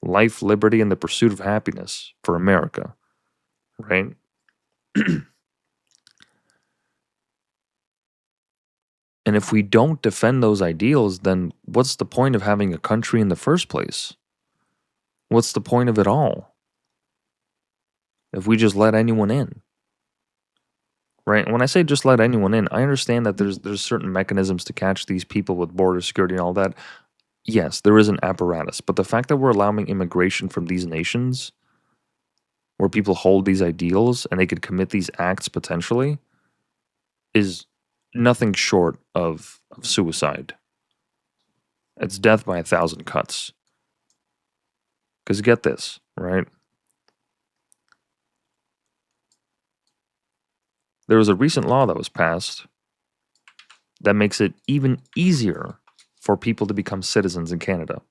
Life, liberty, and the pursuit of happiness for America. Right? And if we don't defend those ideals, then what's the point of having a country in the first place? What's the point of it all? If we just let anyone in, right? And when I say just let anyone in, I understand that there's certain mechanisms to catch these people with border security and all that. Yes, there is an apparatus, but the fact that we're allowing immigration from these nations where people hold these ideals and they could commit these acts potentially is nothing short of suicide. It's death by 1,000 cuts. Because get this, right? There was a recent law that was passed that makes it even easier for people to become citizens in Canada.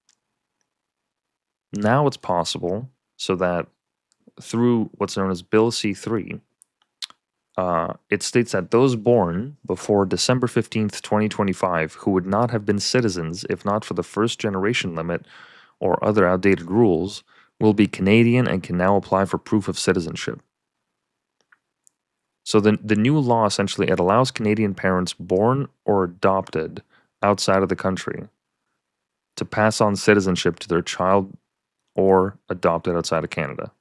Now it's possible so that through what's known as Bill C-3, it states that those born before December 15th, 2025, who would not have been citizens if not for the first generation limit or other outdated rules, will be Canadian and can now apply for proof of citizenship. So the new law, essentially, it allows Canadian parents born or adopted outside of the country to pass on citizenship to their child or adopted outside of Canada.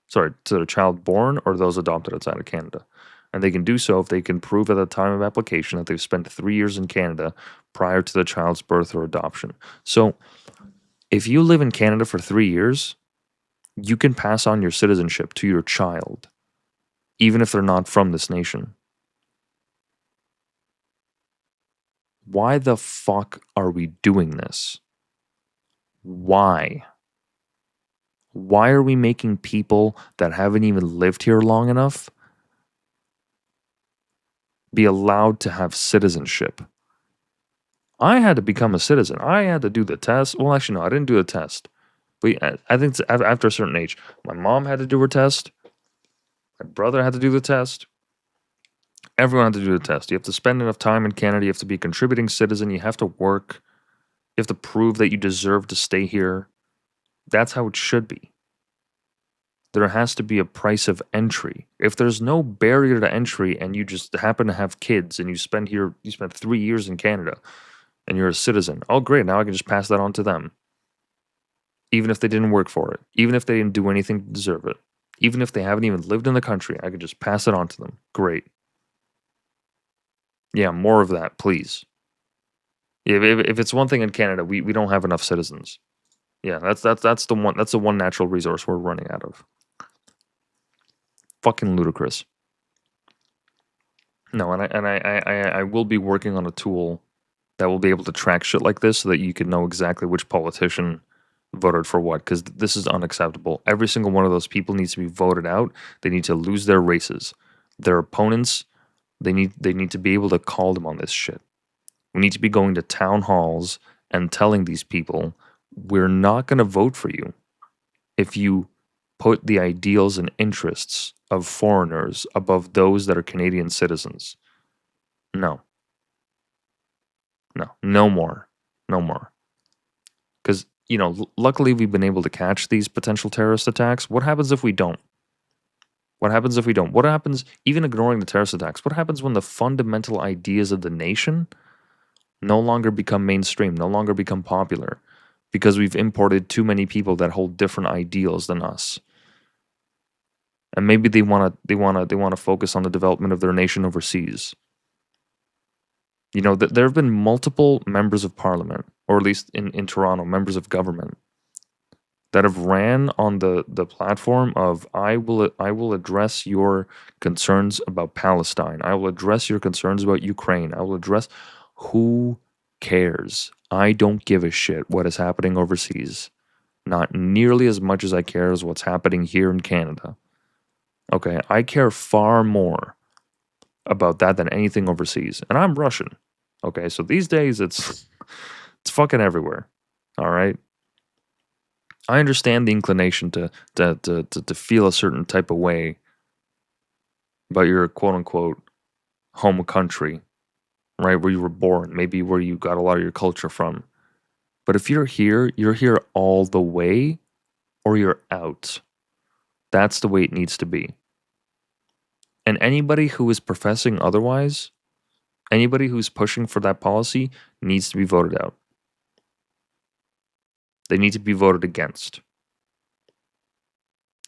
Sorry, to their child born or those adopted outside of Canada. And they can do so if they can prove at the time of application that they've spent 3 years in Canada prior to the child's birth or adoption. So if you live in Canada for 3 years, you can pass on your citizenship to your child, even if they're not from this nation. Why the fuck are we doing this? Why? Why are we making people that haven't even lived here long enough be allowed to have citizenship? I had to become a citizen. I had to do the test. Well, actually, no, I didn't do the test. But I think it's after a certain age. My mom had to do her test. My brother had to do the test. Everyone had to do the test. You have to spend enough time in Canada. You have to be a contributing citizen. You have to work. You have to prove that you deserve to stay here. That's how it should be. There has to be a price of entry. If there's no barrier to entry and you just happen to have kids and you spend 3 years in Canada and you're a citizen, oh great, now I can just pass that on to them. Even if they didn't work for it, even if they didn't do anything to deserve it, even if they haven't even lived in the country, I could just pass it on to them. Great. Yeah, more of that, please. If it's one thing in Canada, we don't have enough citizens. Yeah, that's the one natural resource we're running out of. Fucking ludicrous. No, and I will be working on a tool that will be able to track shit like this so that you can know exactly which politician voted for what, because this is unacceptable. Every single one of those people needs to be voted out. They need to lose their races. Their opponents, they need to be able to call them on this shit. We need to be going to town halls and telling these people, we're not going to vote for you if you put the ideals and interests of foreigners above those that are Canadian citizens. No. No more. No more. Because, luckily we've been able to catch these potential terrorist attacks. What happens if we don't? What happens if we don't? What happens, even ignoring the terrorist attacks, what happens when the fundamental ideas of the nation no longer become mainstream, no longer become popular, because we've imported too many people that hold different ideals than us? And maybe they want to focus on the development of their nation overseas. There have been multiple members of parliament, or at least in Toronto, members of government, that have ran on the platform of I will address your concerns about Palestine. I will address your concerns about Ukraine. I will address. Who cares? I don't give a shit what is happening overseas. Not nearly as much as I care as what's happening here in Canada. Okay, I care far more about that than anything overseas. And I'm Russian. Okay, so these days it's fucking everywhere. All right. I understand the inclination to feel a certain type of way about your quote unquote home country, right? Where you were born, maybe where you got a lot of your culture from. But if you're here all the way or you're out. That's the way it needs to be. And anybody who is professing otherwise, Anybody who's pushing for that policy needs to be voted out. They need to be voted against.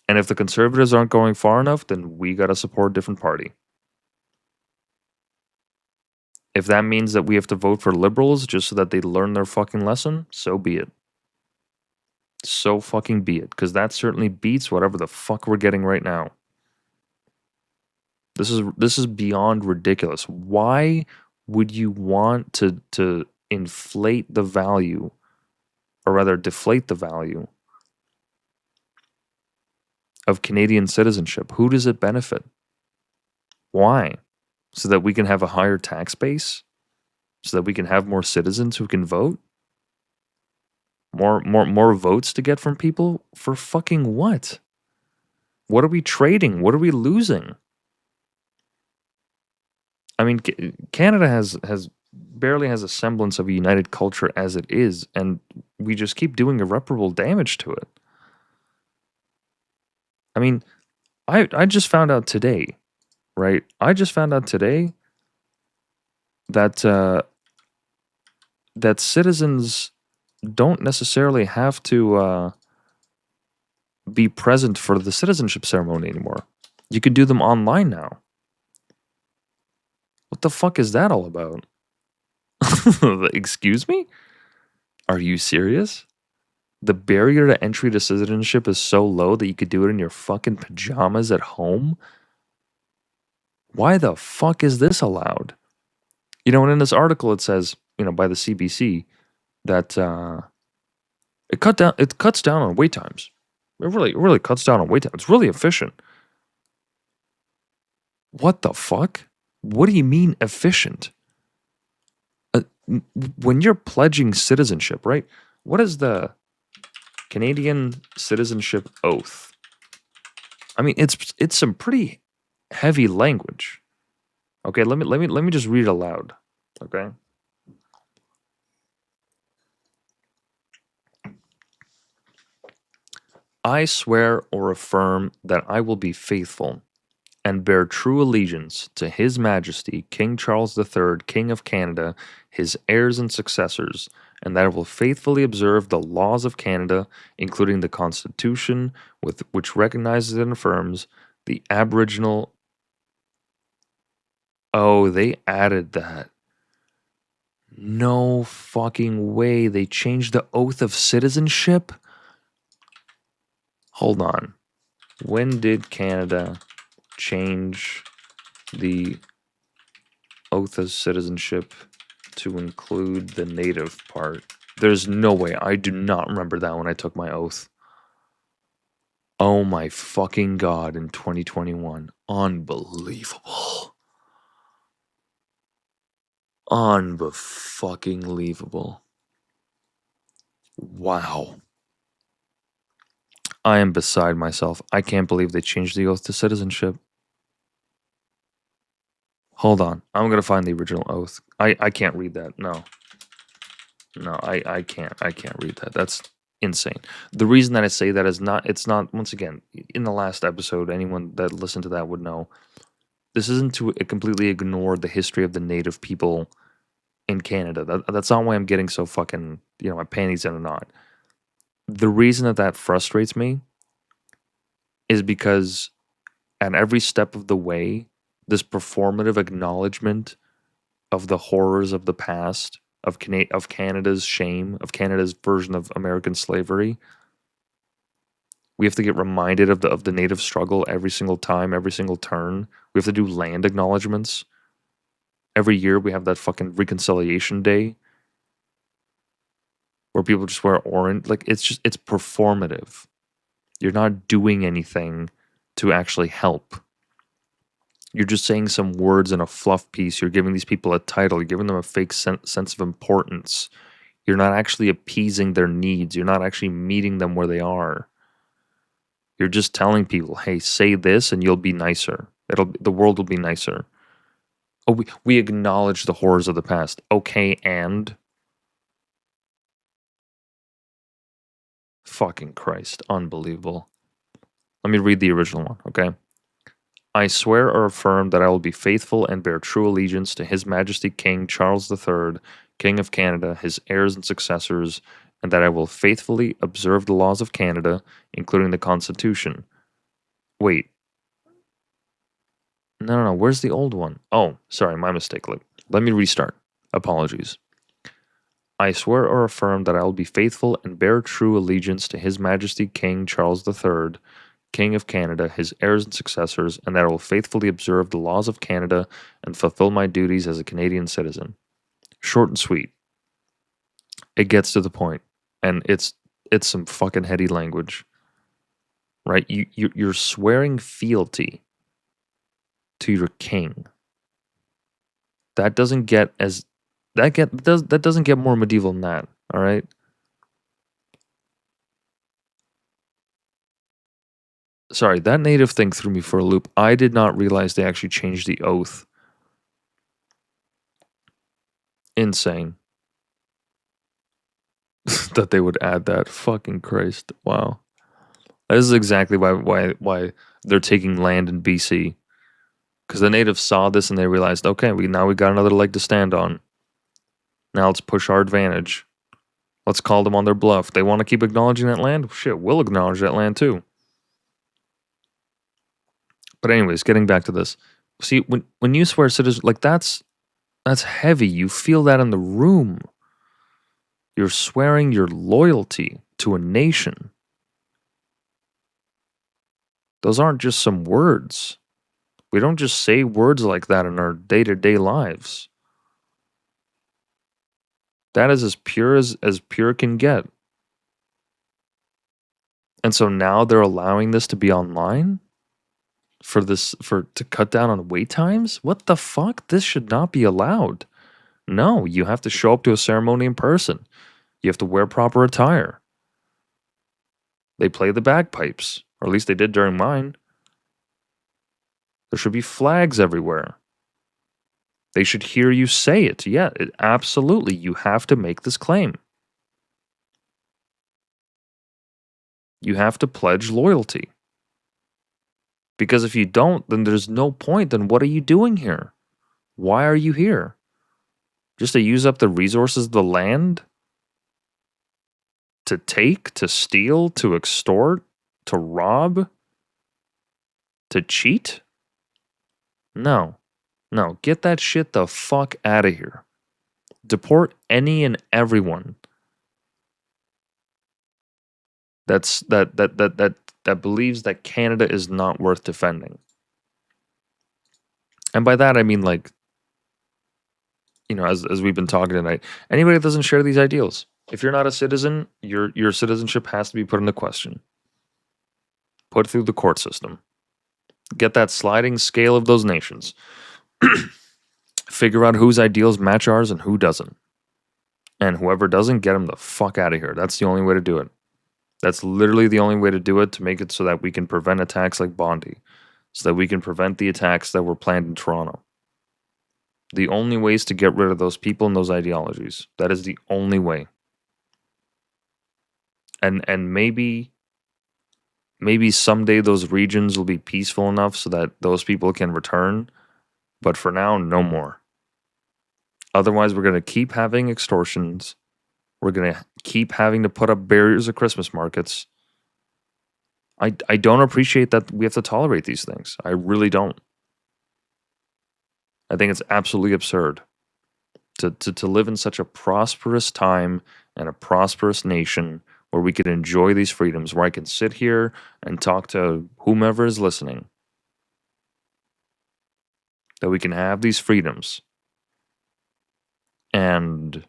And if the conservatives aren't going far enough, then we got to support a different party. If that means that we have to vote for liberals just so that they learn their fucking lesson, so be it. So fucking be it. Because that certainly beats whatever the fuck we're getting right now. This is beyond ridiculous. Why would you want to inflate the value, or rather deflate the value of Canadian citizenship? Who does it benefit? Why? So that we can have a higher tax base? So that we can have more citizens who can vote? More votes to get from people? For fucking what? What are we trading? What are we losing? I mean, Canada has barely has a semblance of a united culture as it is, and we just keep doing irreparable damage to it. I mean, I just found out today, right? I just found out today that that citizens don't necessarily have to be present for the citizenship ceremony anymore. You can do them online now. What the fuck is that all about? Excuse me? Are you serious? The barrier to entry to citizenship is so low that you could do it in your fucking pajamas at home? Why the fuck is this allowed? You know, and in this article it says, you know, by the CBC that it cuts down on wait times. It really cuts down on wait times. It's really efficient. What the fuck? What do you mean efficient? When you're pledging citizenship, right? What is the Canadian citizenship oath? I mean, it's some pretty heavy language. Okay, let me just read it aloud. Okay. I swear or affirm that I will be faithful and bear true allegiance to His Majesty King Charles III, King of Canada, his heirs and successors, and that I will faithfully observe the laws of Canada, including the Constitution, which recognizes and affirms the Aboriginal. Oh, they added that. No fucking way. They changed the oath of citizenship? Hold on. When did Canada change the oath of citizenship to include the native part? There's no way. I do not remember that when I took my oath. Oh my fucking god, in 2021. Unbelievable. Unfucking-believable. Wow. I am beside myself. I can't believe they changed the oath to citizenship. Hold on. I'm going to find the original oath. I can't read that. No. No, I can't. I can't read that. That's insane. The reason that I say that is it's not, once again, in the last episode, anyone that listened to that would know, this isn't to completely ignore the history of the native people in Canada. That's not why I'm getting so fucking, my panties in a knot. The reason that frustrates me is because at every step of the way, this performative acknowledgement of the horrors of the past, of Canada's shame, of Canada's version of American slavery, we have to get reminded of the native struggle every single time, every single turn. We have to do land acknowledgements. Every year we have that fucking Reconciliation Day where people just wear orange. Like, it's performative. You're not doing anything to actually help. You're just saying some words in a fluff piece. You're giving these people a title. You're giving them a fake sense of importance. You're not actually appeasing their needs. You're not actually meeting them where they are. You're just telling people, hey, say this and you'll be nicer. The world will be nicer. Oh, we acknowledge the horrors of the past. Okay, and? Fucking Christ. Unbelievable. Let me read the original one, okay? I swear or affirm that I will be faithful and bear true allegiance to His Majesty King Charles III, King of Canada, his heirs and successors, and that I will faithfully observe the laws of Canada, including the Constitution. Wait. No. Where's the old one? Oh, sorry, my mistake. Let me restart. Apologies. I swear or affirm that I will be faithful and bear true allegiance to His Majesty King Charles III, King of Canada, his heirs and successors, and that I will faithfully observe the laws of Canada and fulfill my duties as a Canadian citizen. Short and sweet. It gets to the point, and it's some fucking heady language, right? You're swearing fealty to your king. That doesn't get as that doesn't get more medieval than that. All right. Sorry, that native thing threw me for a loop. I did not realize they actually changed the oath. Insane. That they would add that. Fucking Christ. Wow. This is exactly why they're taking land in BC. Because the natives saw this and they realized, okay, we got another leg to stand on. Now let's push our advantage. Let's call them on their bluff. They want to keep acknowledging that land? Shit, we'll acknowledge that land too. But anyways, getting back to this. See, when you swear citizen, like that's heavy. You feel that in the room. You're swearing your loyalty to a nation. Those aren't just some words. We don't just say words like that in our day-to-day lives. That is as pure as pure can get. And so now they're allowing this to be online? To cut down on wait times? What the fuck? This should not be allowed. No, you have to show up to a ceremony in person. You have to wear proper attire. They play the bagpipes, or at least they did during mine. There should be flags everywhere. They should hear you say it. Yeah, absolutely. You have to make this claim. You have to pledge loyalty. Because if you don't, then there's no point. Then what are you doing here? Why are you here? Just to use up the resources of the land? To take, to steal, to extort, to rob, to cheat? No. Get that shit the fuck out of here. Deport any and everyone that believes that Canada is not worth defending. And by that I mean, like, you know, as we've been talking tonight, anybody that doesn't share these ideals. If you're not a citizen, your citizenship has to be put into question. Put through the court system. Get that sliding scale of those nations. Figure out whose ideals match ours and who doesn't. And whoever doesn't, get them the fuck out of here. That's the only way to do it. That's literally the only way to do it, to make it so that we can prevent attacks like Bondi. So that we can prevent the attacks that were planned in Toronto. The only way is to get rid of those people and those ideologies. That is the only way. And maybe someday those regions will be peaceful enough so that those people can return. But for now, no more. Otherwise, we're going to keep having extortions. We're going to keep having to put up barriers at Christmas markets. I don't appreciate that we have to tolerate these things. I really don't. I think it's absolutely absurd to live in such a prosperous time and a prosperous nation where we could enjoy these freedoms, where I can sit here and talk to whomever is listening. That we can have these freedoms. And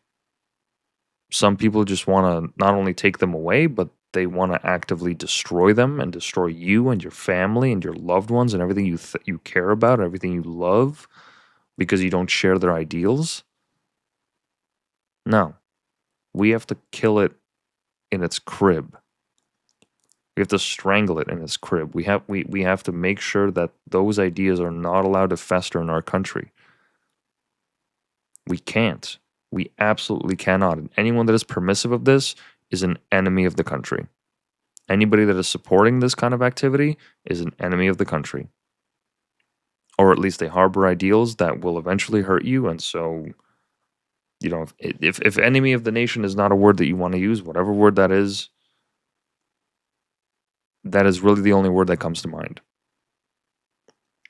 some people just want to not only take them away, but they want to actively destroy them and destroy you and your family and your loved ones and everything you care about, everything you love, because you don't share their ideals. No. We have to kill it in its crib. We have to strangle it in its crib. We have to make sure that those ideas are not allowed to fester in our country. We can't. We absolutely cannot. And anyone that is permissive of this is an enemy of the country. Anybody that is supporting this kind of activity is an enemy of the country. or at least they harbor ideals that will eventually hurt you. And so, you know, if enemy of the nation is not a word that you want to use, whatever word that is really the only word that comes to mind.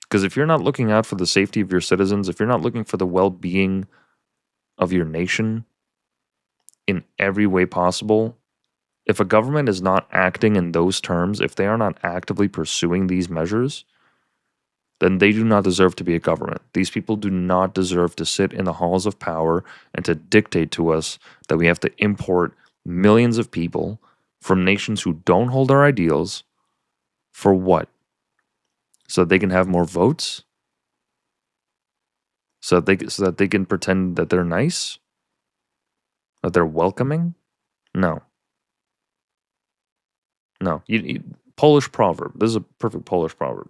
Because if you're not looking out for the safety of your citizens, if you're not looking for the well-being of your nation in every way possible, if a government is not acting in those terms, if they are not actively pursuing these measures, then they do not deserve to be a government. These people do not deserve to sit in the halls of power and to dictate to us that we have to import millions of people from nations who don't hold our ideals. For what? So that they can have more votes? So that they can pretend that they're nice? That they're welcoming? No. No. Polish proverb. This is a perfect Polish proverb.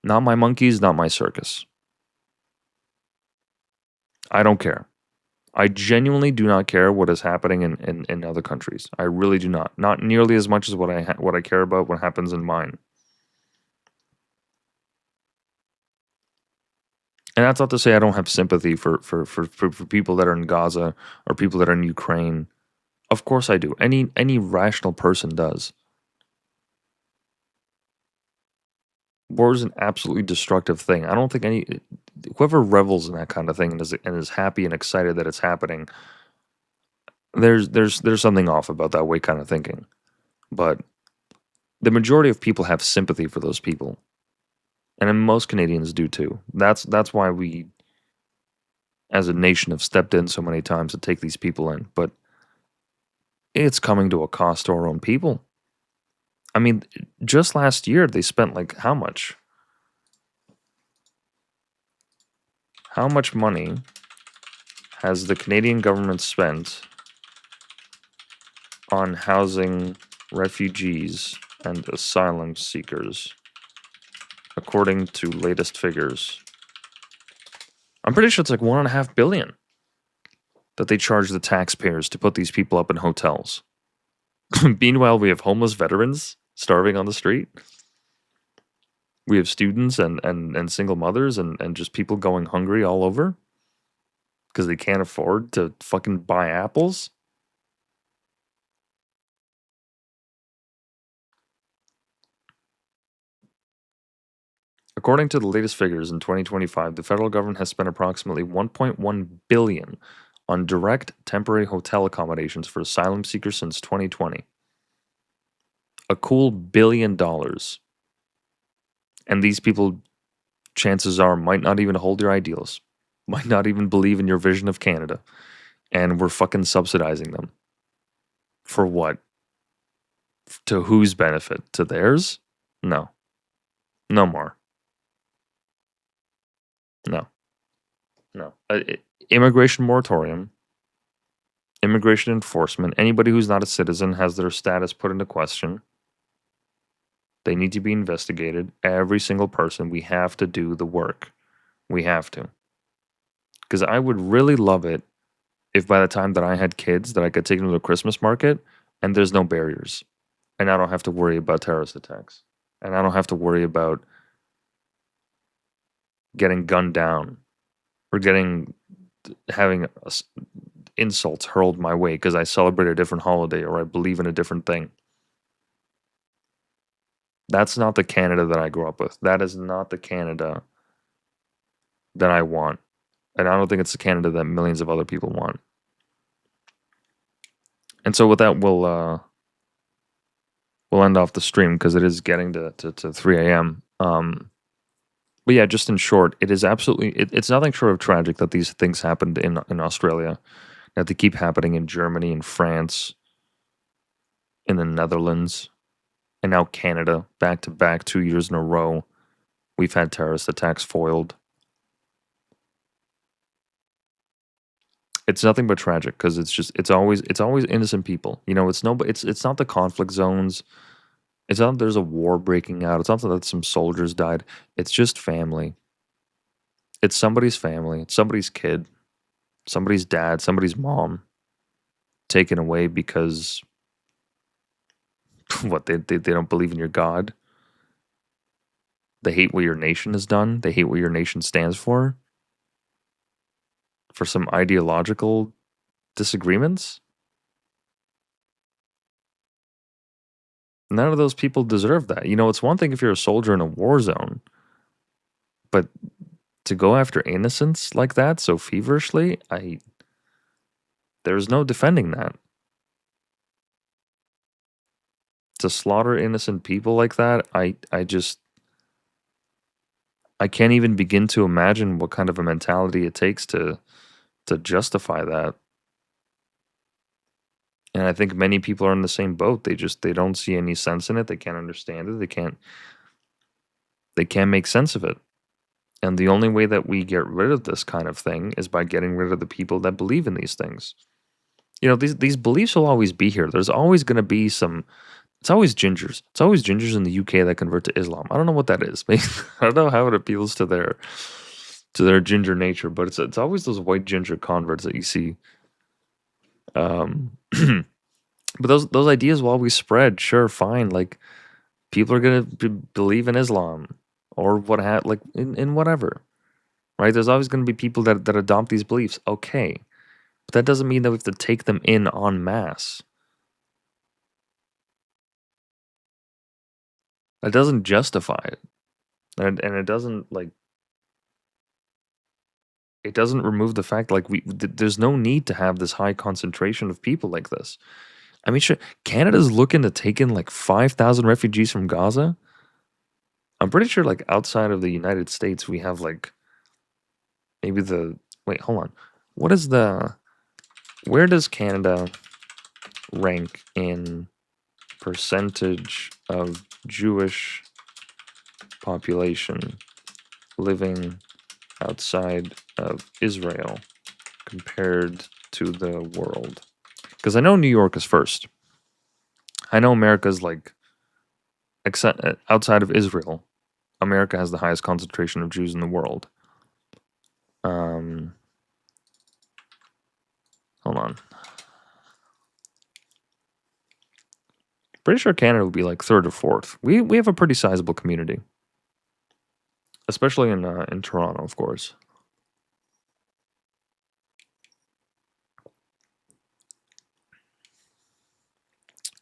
Not my monkeys, not my circus. I don't care. I genuinely do not care what is happening in other countries. I really do not. Not nearly as much as what I care about what happens in mine. And that's not to say I don't have sympathy for people that are in Gaza or people that are in Ukraine. Of course I do. Any rational person does. War is an absolutely destructive thing. I don't think whoever revels in that kind of thing and is happy and excited that it's happening, there's something off about that way kind of thinking. But the majority of people have sympathy for those people. And most Canadians do too. That's why we, as a nation, have stepped in so many times to take these people in. But it's coming to a cost to our own people. I mean, just last year they spent like how much? How much money has the Canadian government spent on housing refugees and asylum seekers, according to latest figures? I'm pretty sure it's like $1.5 billion that they charge the taxpayers to put these people up in hotels. Meanwhile, we have homeless veterans starving on the street. We have students and single mothers and just people going hungry all over because they can't afford to fucking buy apples. According to the latest figures in 2025, the federal government has spent approximately $1.1 billion on direct temporary hotel accommodations for asylum seekers since 2020. A cool $1 billion. And these people, chances are, might not even hold your ideals, might not even believe in your vision of Canada. And we're fucking subsidizing them. For what? To whose benefit? To theirs? No. No more. No. No. Immigration moratorium, immigration enforcement. Anybody who's not a citizen has their status put into question. They need to be investigated. Every single person. We have to do the work. We have to. Because I would really love it if by the time that I had kids that I could take them to the Christmas market and there's no barriers. And I don't have to worry about terrorist attacks. And I don't have to worry about getting gunned down or having insults hurled my way because I celebrate a different holiday or I believe in a different thing. That's not the Canada that I grew up with. That is not the Canada that I want. And I don't think it's the Canada that millions of other people want. And so with that, we'll end off the stream because it is getting to 3 a.m. But yeah, just in short, it is absolutely, it's nothing short of tragic that these things happened in Australia, that they keep happening in Germany, in France, in the Netherlands, and now Canada, back to back 2 years in a row. We've had terrorist attacks foiled. It's nothing but tragic because it's always innocent people. You know, it's not the conflict zones. It's not that there's a war breaking out. It's not that some soldiers died. It's just family. It's somebody's family. It's somebody's kid, somebody's dad, somebody's mom taken away because what they don't believe in your God. They hate what your nation has done. They hate what your nation stands for some ideological disagreements. None of those people deserve that. You know, it's one thing if you're a soldier in a war zone, but to go after innocents like that so feverishly, there's no defending that. To slaughter innocent people like that, I can't even begin to imagine what kind of a mentality it takes to justify that. And I think many people are in the same boat. They don't see any sense in it. They can't understand it. They can't make sense of it. And the only way that we get rid of this kind of thing is by getting rid of the people that believe in these things. You know, these beliefs will always be here. There's always going to be some. It's always gingers. It's always gingers in the UK that convert to Islam. I don't know what that is. I don't know how it appeals to their ginger nature, but it's always those white ginger converts that you see. But those ideas will always spread. Sure, fine. Like people are gonna believe in Islam or like in whatever, right? There's always gonna be people that adopt these beliefs. Okay, but that doesn't mean that we have to take them in en masse. That doesn't justify it, and it doesn't like. It doesn't remove the fact like there's no need to have this high concentration of people like this. I mean, sure, Canada's looking to take in like 5,000 refugees from Gaza. I'm pretty sure like outside of the United States, we have like maybe wait, hold on. Where does Canada rank in percentage of Jewish population living outside of Israel compared to the world? Because I know New York is first. I know America's like, except outside of Israel, America has the highest concentration of Jews in the world. Hold on. Pretty sure Canada would be like third or fourth. We have a pretty sizable community, especially in Toronto, of course.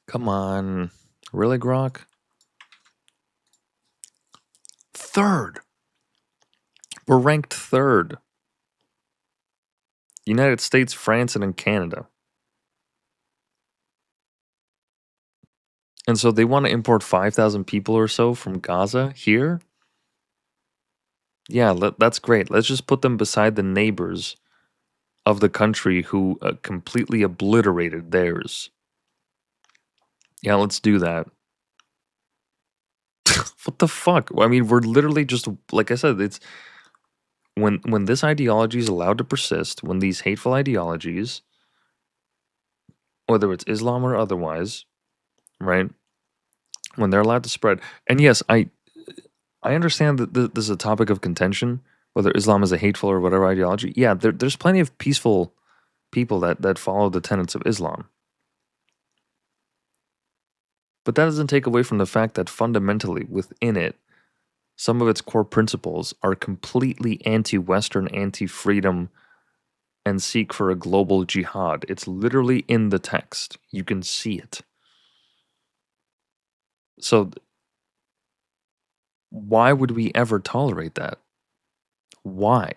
Come on, really, Grok? Third. We're ranked third. United States, France, and in Canada. And so they want to import 5,000 people or so from Gaza here? Yeah, that's great. Let's just put them beside the neighbors of the country who completely obliterated theirs. Yeah, let's do that. What the fuck? I mean, we're literally just, like I said, it's when this ideology is allowed to persist, when these hateful ideologies, whether it's Islam or otherwise, right? When they're allowed to spread. And yes, I understand that this is a topic of contention, whether Islam is a hateful or whatever ideology. Yeah, there's plenty of peaceful people that follow the tenets of Islam. But that doesn't take away from the fact that fundamentally within it, some of its core principles are completely anti-Western, anti-freedom, and seek for a global jihad. It's literally in the text. You can see it. So why would we ever tolerate that? Why?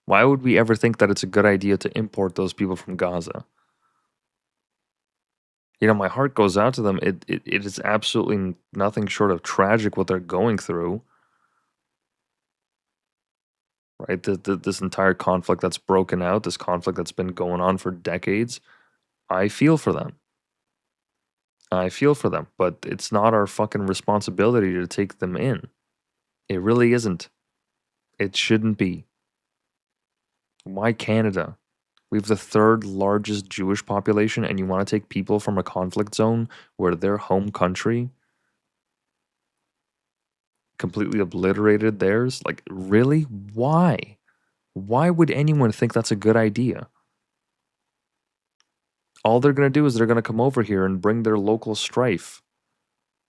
Why would we ever think that it's a good idea to import those people from Gaza? You know, my heart goes out to them. It is absolutely nothing short of tragic what they're going through. Right? This entire conflict that's broken out, this conflict that's been going on for decades, I feel for them. I feel for them, but it's not our fucking responsibility to take them in. It really isn't. It shouldn't be. Why Canada? We have the third largest Jewish population, and you want to take people from a conflict zone where their home country completely obliterated theirs? Like, really? Why? Why would anyone think that's a good idea? All they're going to do is they're going to come over here and bring their local strife.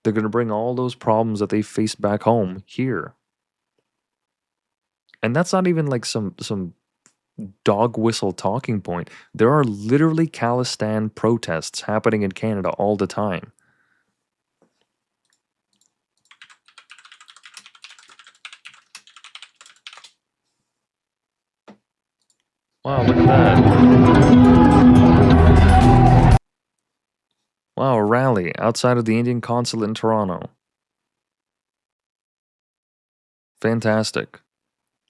They're going to bring all those problems that they faced back home here. And that's not even like some dog whistle talking point. There are literally Khalistan protests happening in Canada all the time. Wow, look at that. Wow, a rally outside of the Indian consulate in Toronto. Fantastic.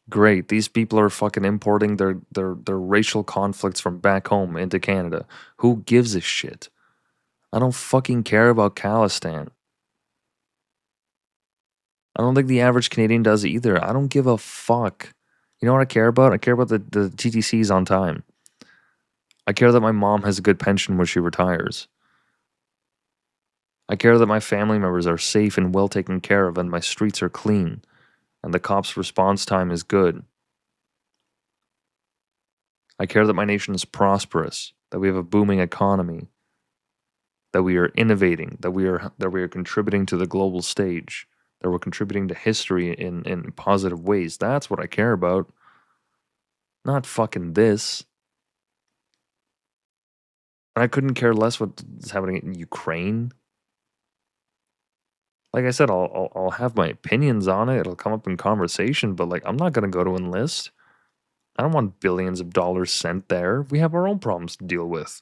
Great. These people are fucking importing their racial conflicts from back home into Canada. Who gives a shit? I don't fucking care about Khalistan. I don't think the average Canadian does either. I don't give a fuck. You know what I care about? I care about the TTCs on time. I care that my mom has a good pension when she retires. I care that my family members are safe and well taken care of and my streets are clean and the cops' response time is good. I care that my nation is prosperous, that we have a booming economy, that we are innovating, that we are contributing to the global stage, that we're contributing to history in positive ways. That's what I care about. Not fucking this. And I couldn't care less what's happening in Ukraine. Like I said, I'll have my opinions on it. It'll come up in conversation, but like I'm not gonna go to enlist. I don't want billions of dollars sent there. We have our own problems to deal with.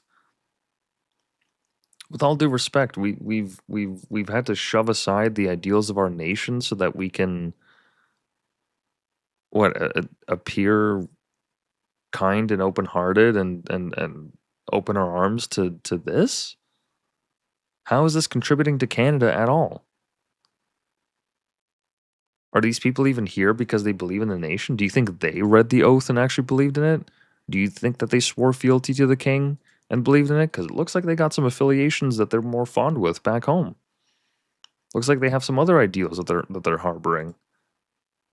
With all due respect, we've had to shove aside the ideals of our nation so that we can appear kind and open-hearted and open our arms to this? How is this contributing to Canada at all? Are these people even here because they believe in the nation? Do you think they read the oath and actually believed in it? Do you think that they swore fealty to the king and believed in it? Because it looks like they got some affiliations that they're more fond with back home. Looks like they have some other ideals that they're harboring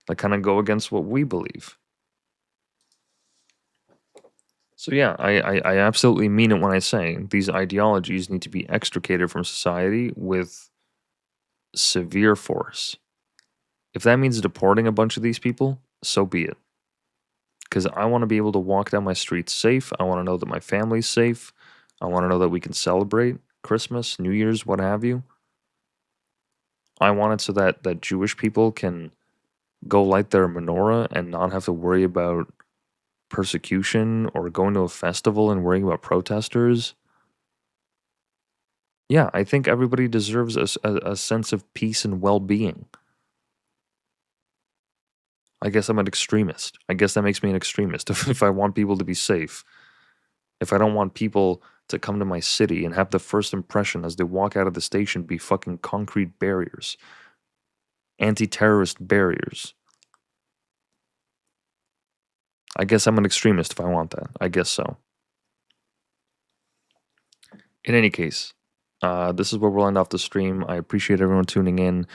that kind of go against what we believe. So yeah, I absolutely mean it when I say these ideologies need to be extricated from society with severe force. If that means deporting a bunch of these people, so be it. Because I want to be able to walk down my streets safe. I want to know that my family's safe. I want to know that we can celebrate Christmas, New Year's, what have you. I want it so that Jewish people can go light their menorah and not have to worry about persecution or going to a festival and worrying about protesters. Yeah, I think everybody deserves a sense of peace and well-being. I guess I'm an extremist. I guess that makes me an extremist if I want people to be safe. If I don't want people to come to my city and have the first impression as they walk out of the station be fucking concrete barriers. Anti-terrorist barriers. I guess I'm an extremist if I want that. I guess so. In any case, this is where we'll end off the stream. I appreciate everyone tuning in.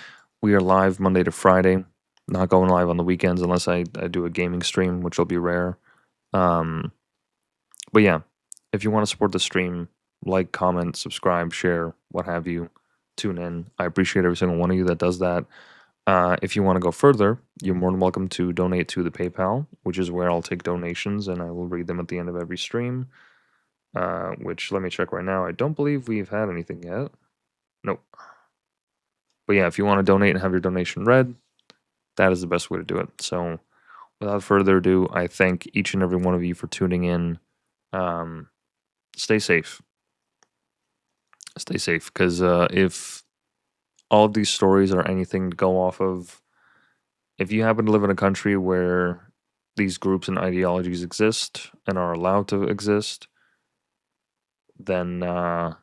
We are live Monday to Friday. Not going live on the weekends unless I do a gaming stream, which will be rare. But yeah, if you want to support the stream, like, comment, subscribe, share, what have you, tune in. I appreciate every single one of you that does that. If you want to go further, you're more than welcome to donate to the PayPal, which is where I'll take donations and I will read them at the end of every stream. Which, let me check right now. I don't believe we've had anything yet. Nope. But yeah, if you want to donate and have your donation read, that is the best way to do it. So, without further ado, I thank each and every one of you for tuning in. Stay safe. Stay safe, because if all of these stories are anything to go off of, if you happen to live in a country where these groups and ideologies exist and are allowed to exist, then I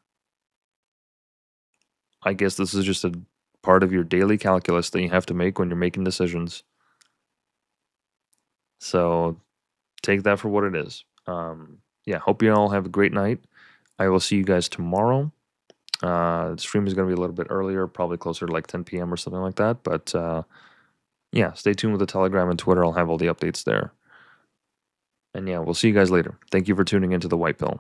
guess this is just a part of your daily calculus that you have to make when you're making decisions. So take that for what it is. Yeah, hope you all have a great night. I will see you guys tomorrow. The stream is going to be a little bit earlier, probably closer to like 10 p.m. or something like that. But yeah, stay tuned with the Telegram and Twitter. I'll have all the updates there. And yeah, we'll see you guys later. Thank you for tuning into the Whitepill.